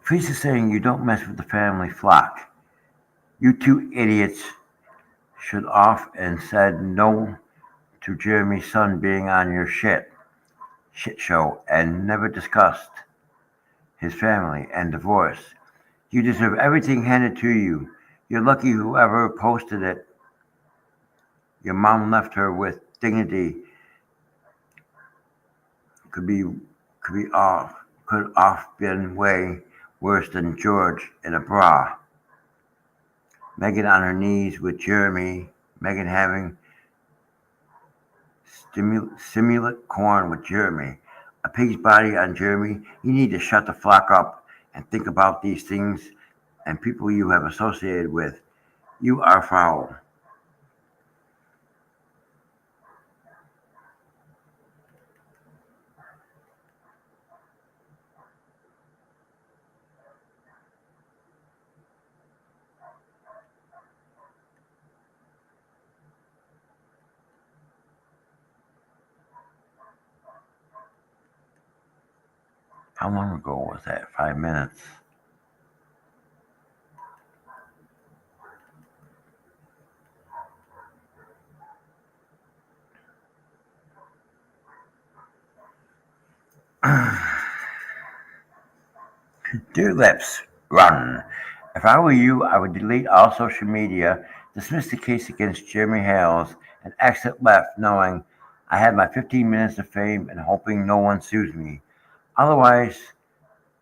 Speaker 1: Priest is saying you don't mess with the family flock. You two idiots should off and said no to Jeremy's son being on your shit show and never discussed his family and divorce. You deserve everything handed to you. You're lucky whoever posted it. Your mom left her with dignity. Could be could off been way worse than George in a bra. Megan on her knees with Jeremy. Megan having simulate corn with Jeremy. A pig's body on Jeremy. You need to shut the flock up and think about these things and people you have associated with. You are foul. How long ago was that? 5 minutes. Dear lips, run. If I were you, I would delete all social media, dismiss the case against Jeremy Hales, and exit left knowing I had my 15 minutes of fame and hoping no one sues me. Otherwise,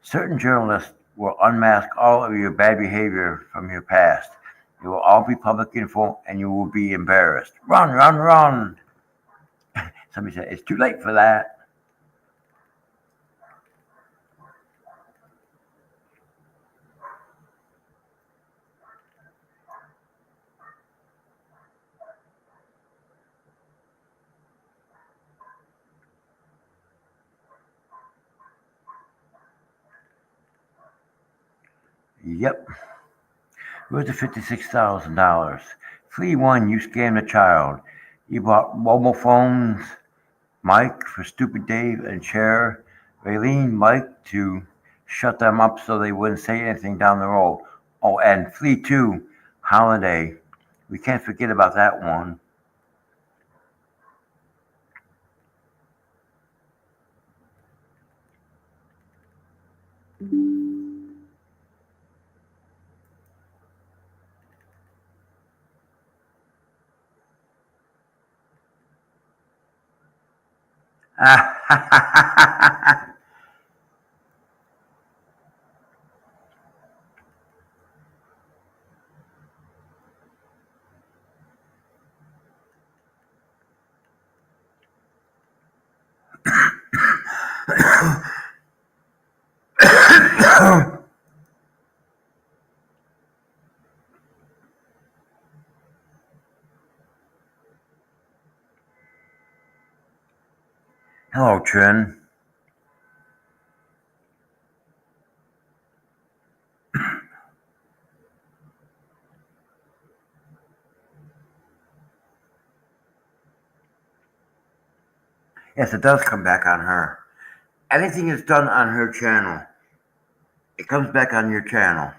Speaker 1: certain journalists will unmask all of your bad behavior from your past. It will all be public info and you will be embarrassed. Run, run, run. Somebody said, it's too late for that. Yep. Where's the $56,000? Flea one, you scammed a child. You bought mobile phones, Mike for Stupid Dave and Cher, Raylene, Mike to shut them up so they wouldn't say anything down the road. Oh, and Flea 2 Holiday. We can't forget about that one. Hello, Trin. Yes, it does come back on her. Anything that's done on her channel, it comes back on your channel.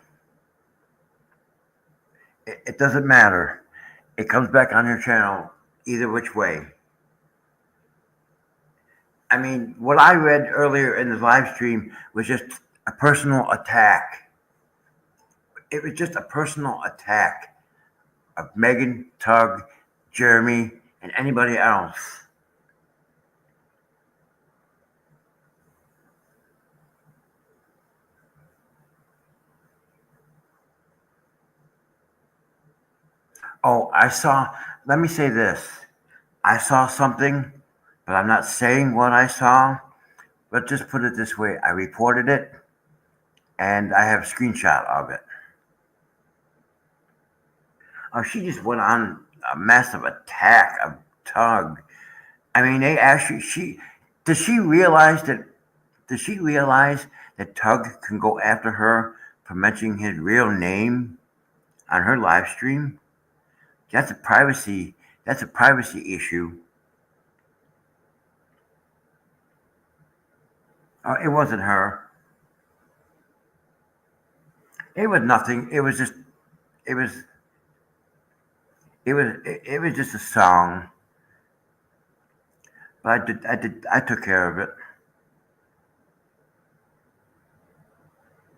Speaker 1: It doesn't matter. It comes back on your channel either which way. I mean, what I read earlier in the live stream was just a personal attack. It was just a personal attack of Megan, Tug, Jeremy, and anybody else. Oh, let me say this. I saw something, but I'm not saying what I saw. Let's just put it this way. I reported it, and I have a screenshot of it. Oh, she just went on a massive attack of Tug. I mean, they actually, does she realize that, does she realize that Tug can go after her for mentioning his real name on her live stream? That's a privacy, that's a privacy issue. Oh, it wasn't her. It was nothing. It was just, it was, it was just a song. But I took care of it.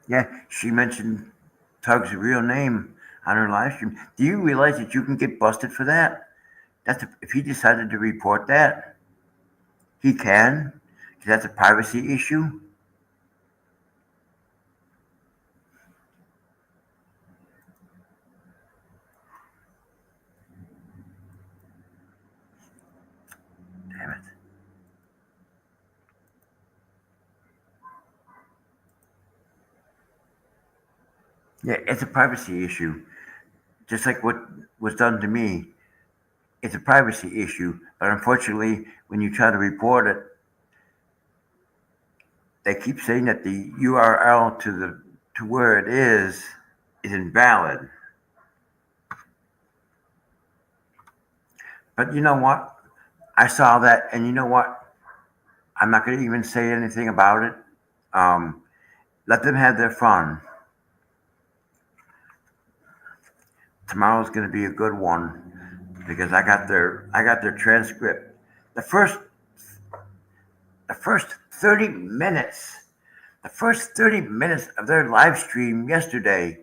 Speaker 1: Yeah, she mentioned Tug's real name on her live stream. Do you realize that you can get busted for that? If he decided to report that, he can. 'Cause that's a privacy issue. Damn it. Yeah, it's a privacy issue. Just like what was done to me. It's a privacy issue. But unfortunately, when you try to report it, they keep saying that the URL to where it is invalid. But you know what? I saw that, and you know what? I'm not going to even say anything about it. Um, Let them have their fun. Tomorrow's going to be a good one because I got their transcript. The first the first 30 minutes, the first 30 minutes of their live stream yesterday.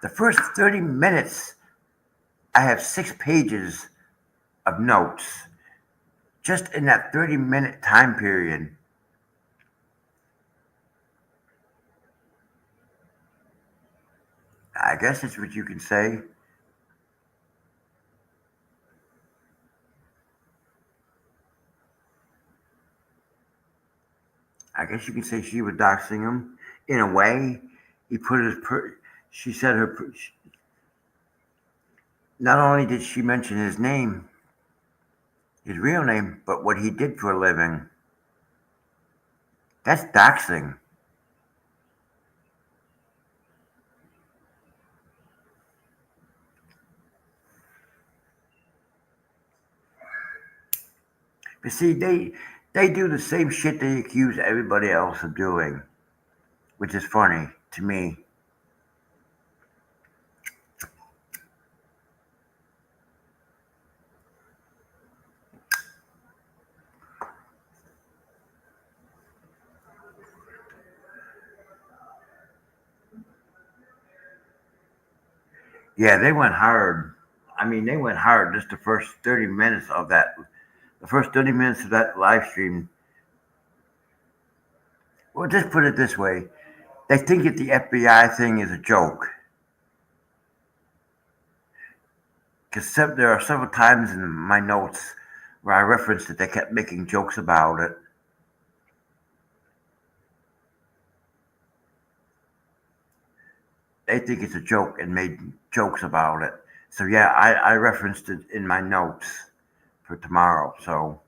Speaker 1: The first 30 minutes, I have 6 pages of notes just in that 30-minute time period. I guess that's what you can say. I guess you can say she was doxing him in a way. He put his, she said her, not only did she mention his name, his real name, but what he did for a living. That's doxing. But see, They do the same shit they accuse everybody else of doing, which is funny to me. Yeah, they went hard. I mean, they went hard just the first 30 minutes of that. The first 30 minutes of that live stream. Well, just put it this way: they think that the FBI thing is a joke. Because there are several times in my notes where I referenced that they kept making jokes about it. They think it's a joke and made jokes about it. So yeah, I referenced it in my notes for tomorrow. So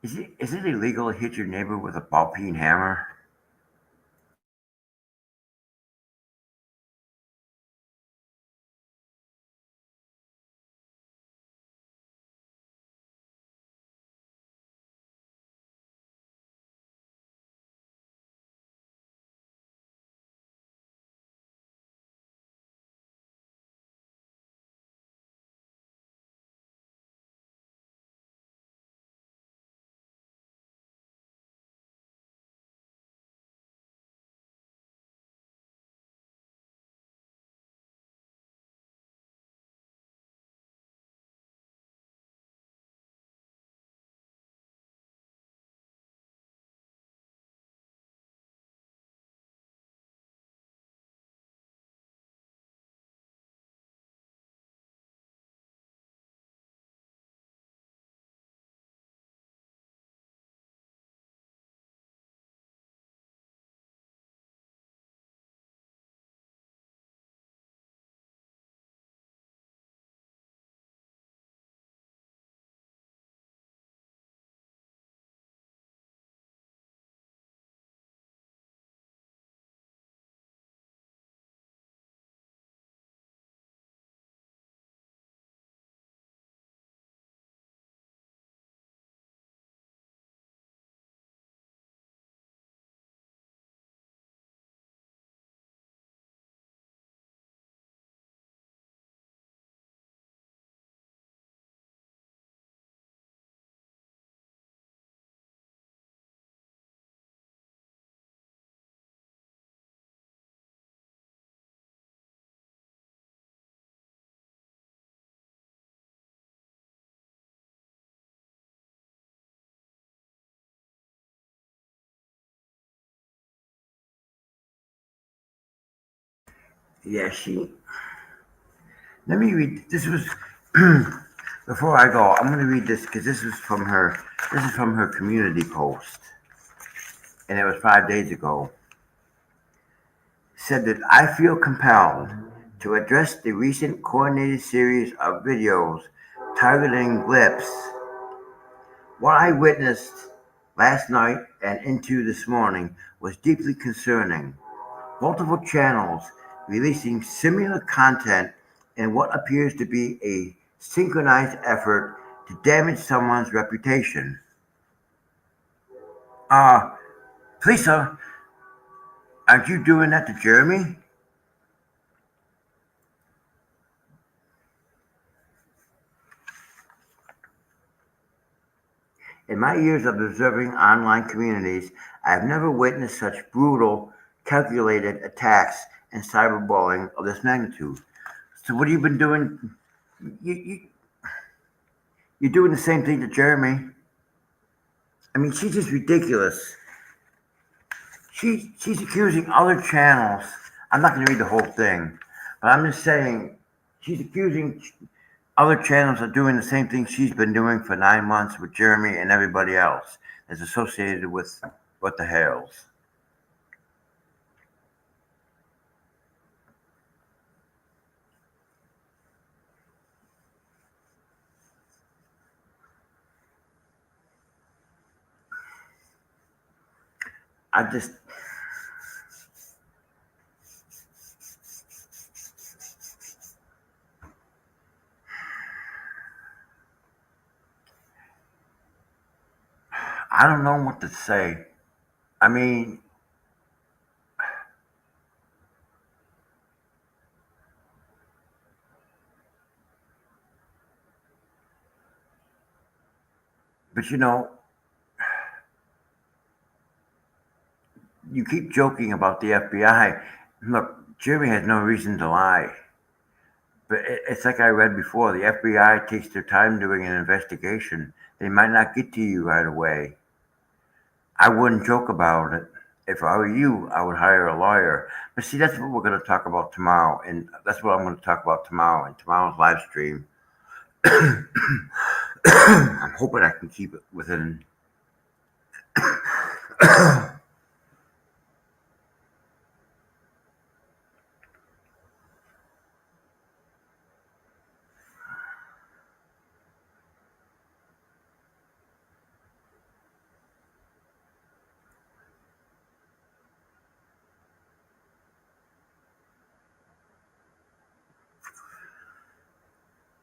Speaker 1: is it illegal to hit your neighbor with a ball peen hammer? Yeah, she. Let me read. This was before I go. I'm going to read this because this was from her. This is from her community post, and it was 5 days ago. Said that I feel compelled to address the recent coordinated series of videos targeting blips. What I witnessed last night and into this morning was deeply concerning. Multiple channels releasing similar content in what appears to be a synchronized effort to damage someone's reputation. Uh, Lisa, aren't you doing that to Jeremy? In my years of observing online communities, I have never witnessed such brutal, calculated attacks and cyberbullying of this magnitude. So, what have you been doing? You, you're doing the same thing to Jeremy. I mean, she's just ridiculous. She's accusing other channels. I'm not going to read the whole thing, but I'm just saying she's accusing other channels of doing the same thing she's been doing for 9 months with Jeremy and everybody else that's associated with what the Hales. I just I don't know what to say. I mean, but you keep joking about the FBI. Look, Jeremy has no reason to lie. But it's like I read before, the FBI takes their time doing an investigation. They might not get to you right away. I wouldn't joke about it. If I were you, I would hire a lawyer. But see, that's what we're going to talk about tomorrow. And that's what I'm going to talk about tomorrow in tomorrow's live stream. I'm hoping I can keep it within.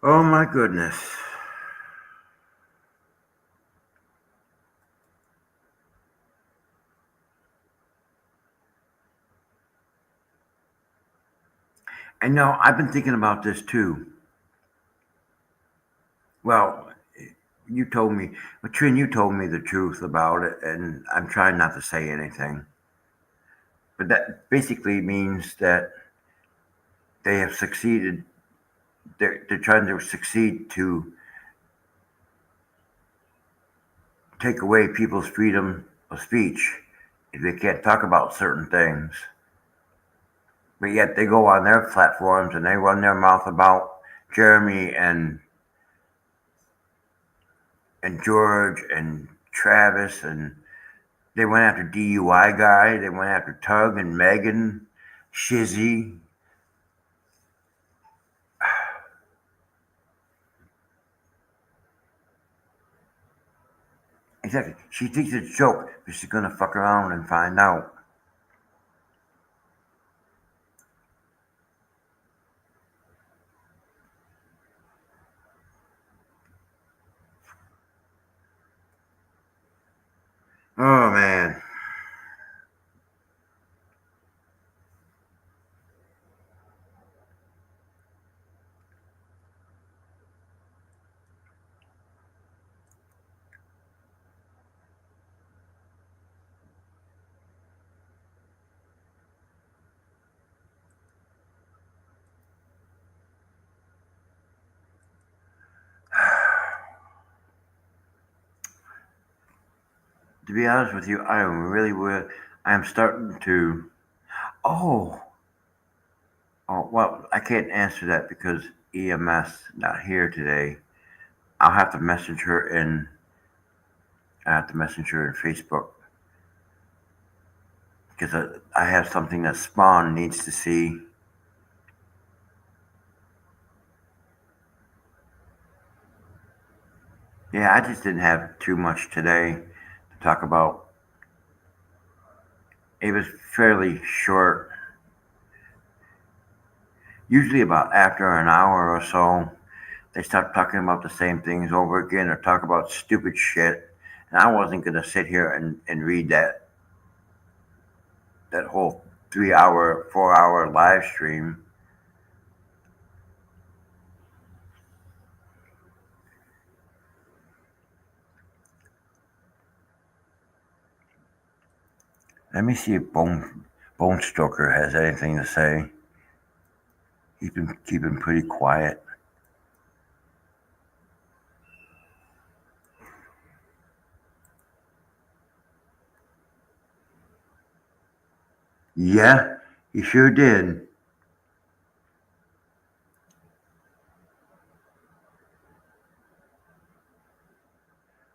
Speaker 1: Oh my goodness. I know, I've been thinking about this too. Well, you told me, but Trin, you told me the truth about it, and I'm trying not to say anything. But that basically means that they have succeeded. They're trying to succeed to take away people's freedom of speech if they can't talk about certain things. But yet they go on their platforms and they run their mouth about Jeremy and George and Travis, and they went after DUI guy. They went after Tug and Megan, Shizzy. Exactly. She thinks it's a joke, but she's gonna fuck around and find out. Oh man. To be honest with you, I am really would. I am starting to. Oh, oh. Well, I can't answer that because EMS not here today. I'll have to message her in. I have to message her in Facebook because I have something that Spawn needs to see. Yeah, I just didn't have too much today to talk about. It was fairly short, usually about after an hour or so. They start talking about the same things over again or talk about stupid shit. And I wasn't going to sit here and read that whole 3 hour, 4 hour live stream. Let me see if Bone Stoker has anything to say. He's been keeping pretty quiet. Yeah, he sure did.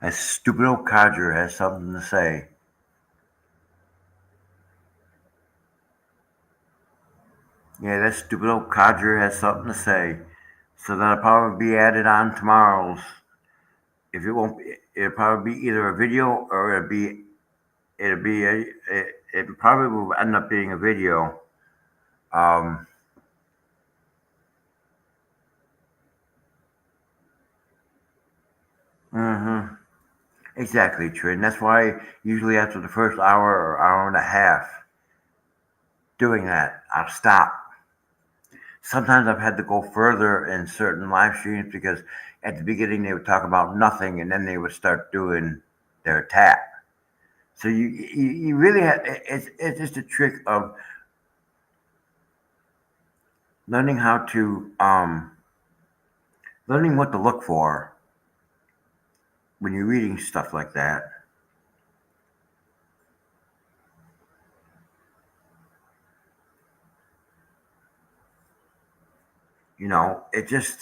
Speaker 1: That stupid old codger has something to say. Yeah, that stupid old codger has something to say. So that'll probably be added on tomorrow's. If it won't, it'll probably be either a video or it'll be it probably will end up being a video. Um, hmm Exactly, Trent. And that's why usually after the first hour or hour and a half doing that, I'll stop. Sometimes I've had to go further in certain live streams because at the beginning they would talk about nothing and then they would start doing their attack. So you really have it's just a trick of learning how to learning what to look for when you're reading stuff like that. It just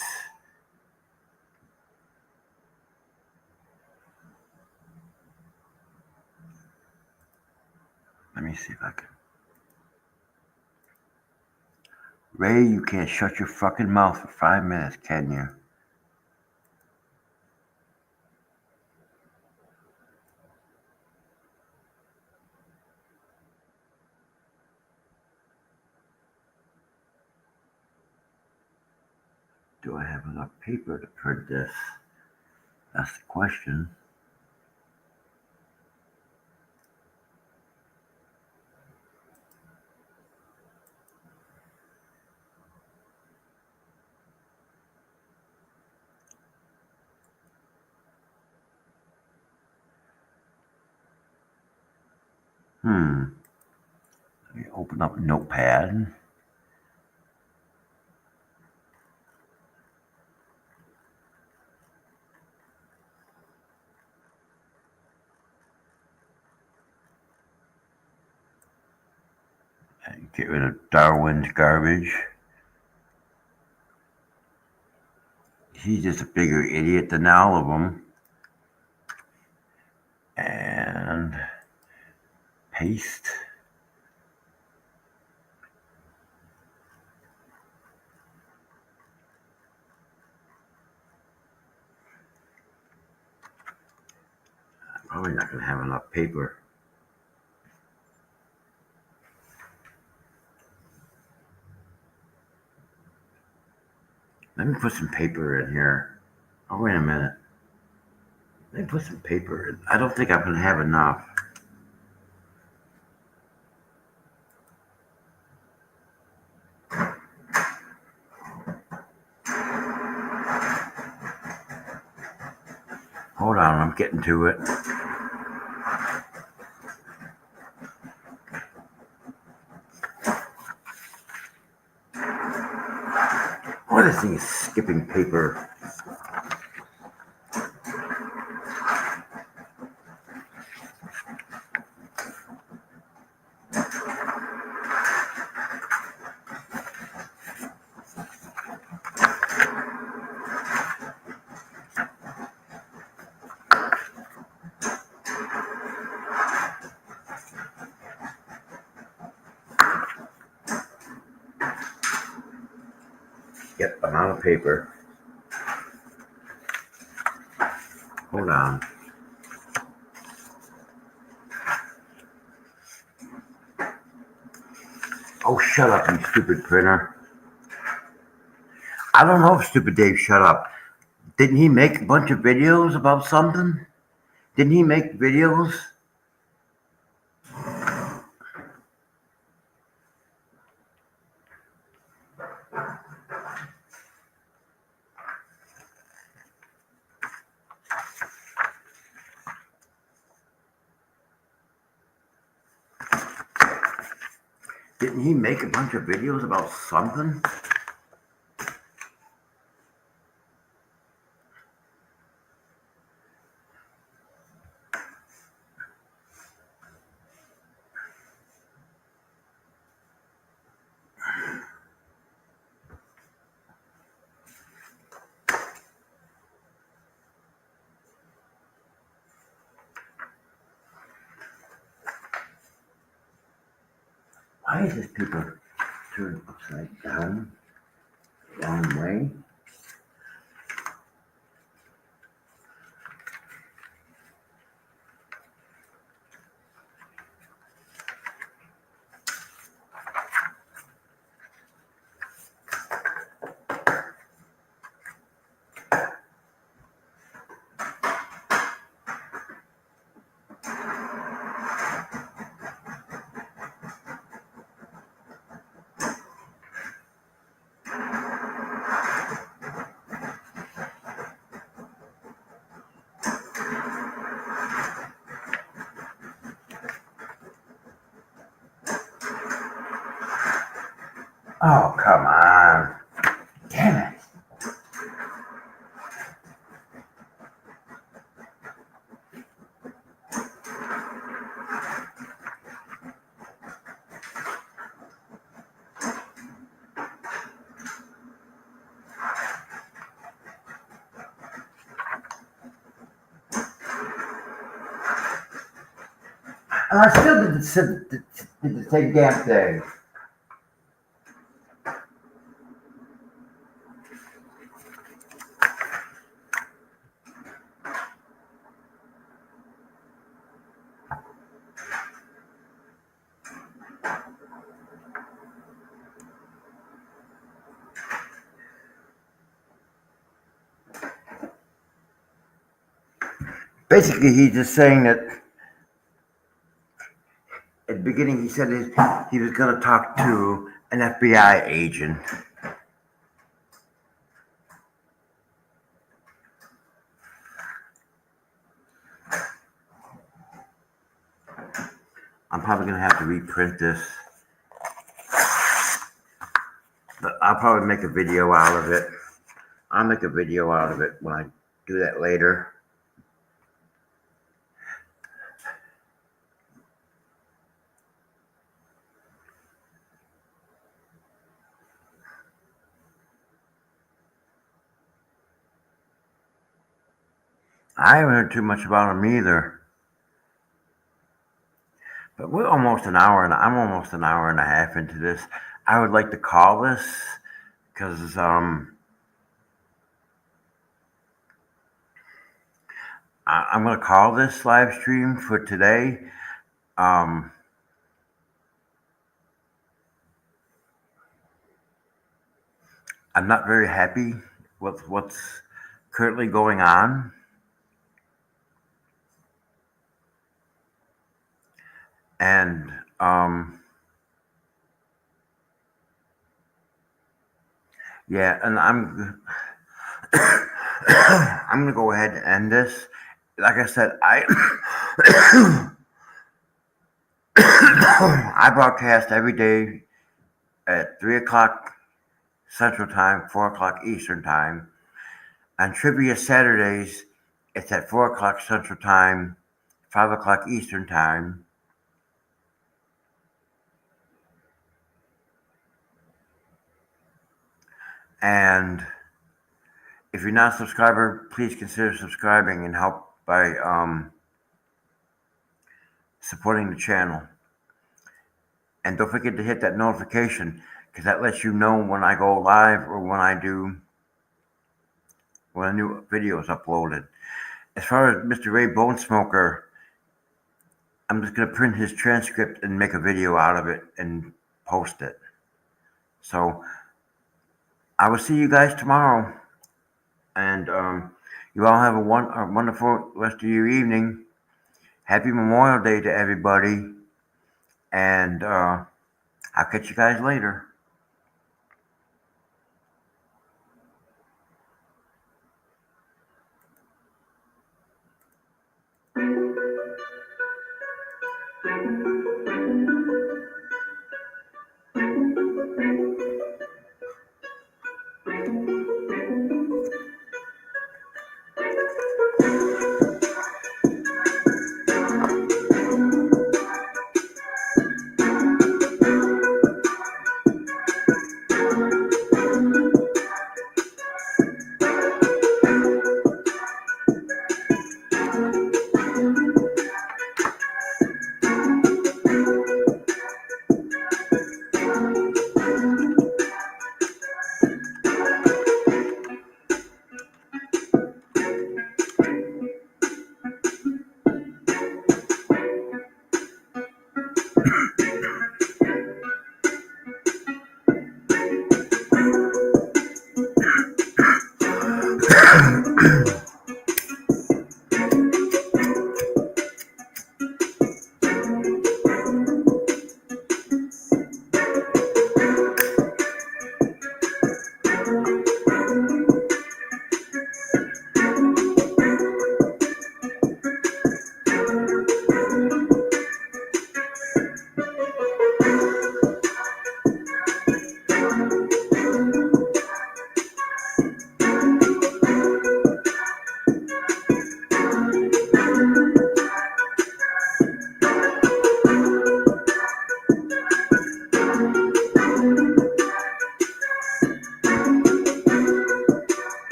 Speaker 1: let me see if I can. Ray, you can't shut your fucking mouth for 5 minutes, can you? Do I have enough paper to print this? That's the question. Let me open up Notepad and get rid of Darwin's garbage. He's just a bigger idiot than all of them. And paste. I'm probably not going to have enough paper. Let me put some paper in here. Oh, wait a minute. Let me put some paper in. I don't think I'm going to have enough. Hold on, I'm getting to it. Oh, this thing is skipping paper. Yep, I'm out of paper. Hold on. Oh, shut up, you stupid printer. I don't know if Stupid Dave shut up. Didn't he make a bunch of videos about something? Didn't he make videos? Didn't he make a bunch of videos about something? Why is this paper turned upside down? Wrong way? Oh, come on. Damn it. And I still did the same damn thing. Basically, he's just saying that at the beginning he said he was going to talk to an FBI agent. I'm probably going to have to reprint this, but I'll probably make a video out of it. I'll make a video out of it when I do that later. I haven't heard too much about him either. But we're almost an hour, and I'm almost an hour and a half into this. I would like to call this because I'm going to call this live stream for today. I'm not very happy with what's currently going on. And yeah, and I'm gonna go ahead and end this. Like I said, I broadcast every day at 3 o'clock Central Time, 4 o'clock Eastern Time. On Trivia Saturdays, it's at 4 o'clock Central Time, 5 o'clock Eastern Time. And if you're not a subscriber, please consider subscribing and help by supporting the channel. And don't forget to hit that notification because that lets you know when I go live or when a new video is uploaded. As far as Mr. Ray Bonesmoker, I'm just going to print his transcript and make a video out of it and post it. So I will see you guys tomorrow. And you all have a wonderful rest of your evening. Happy Memorial Day to everybody. And I'll catch you guys later.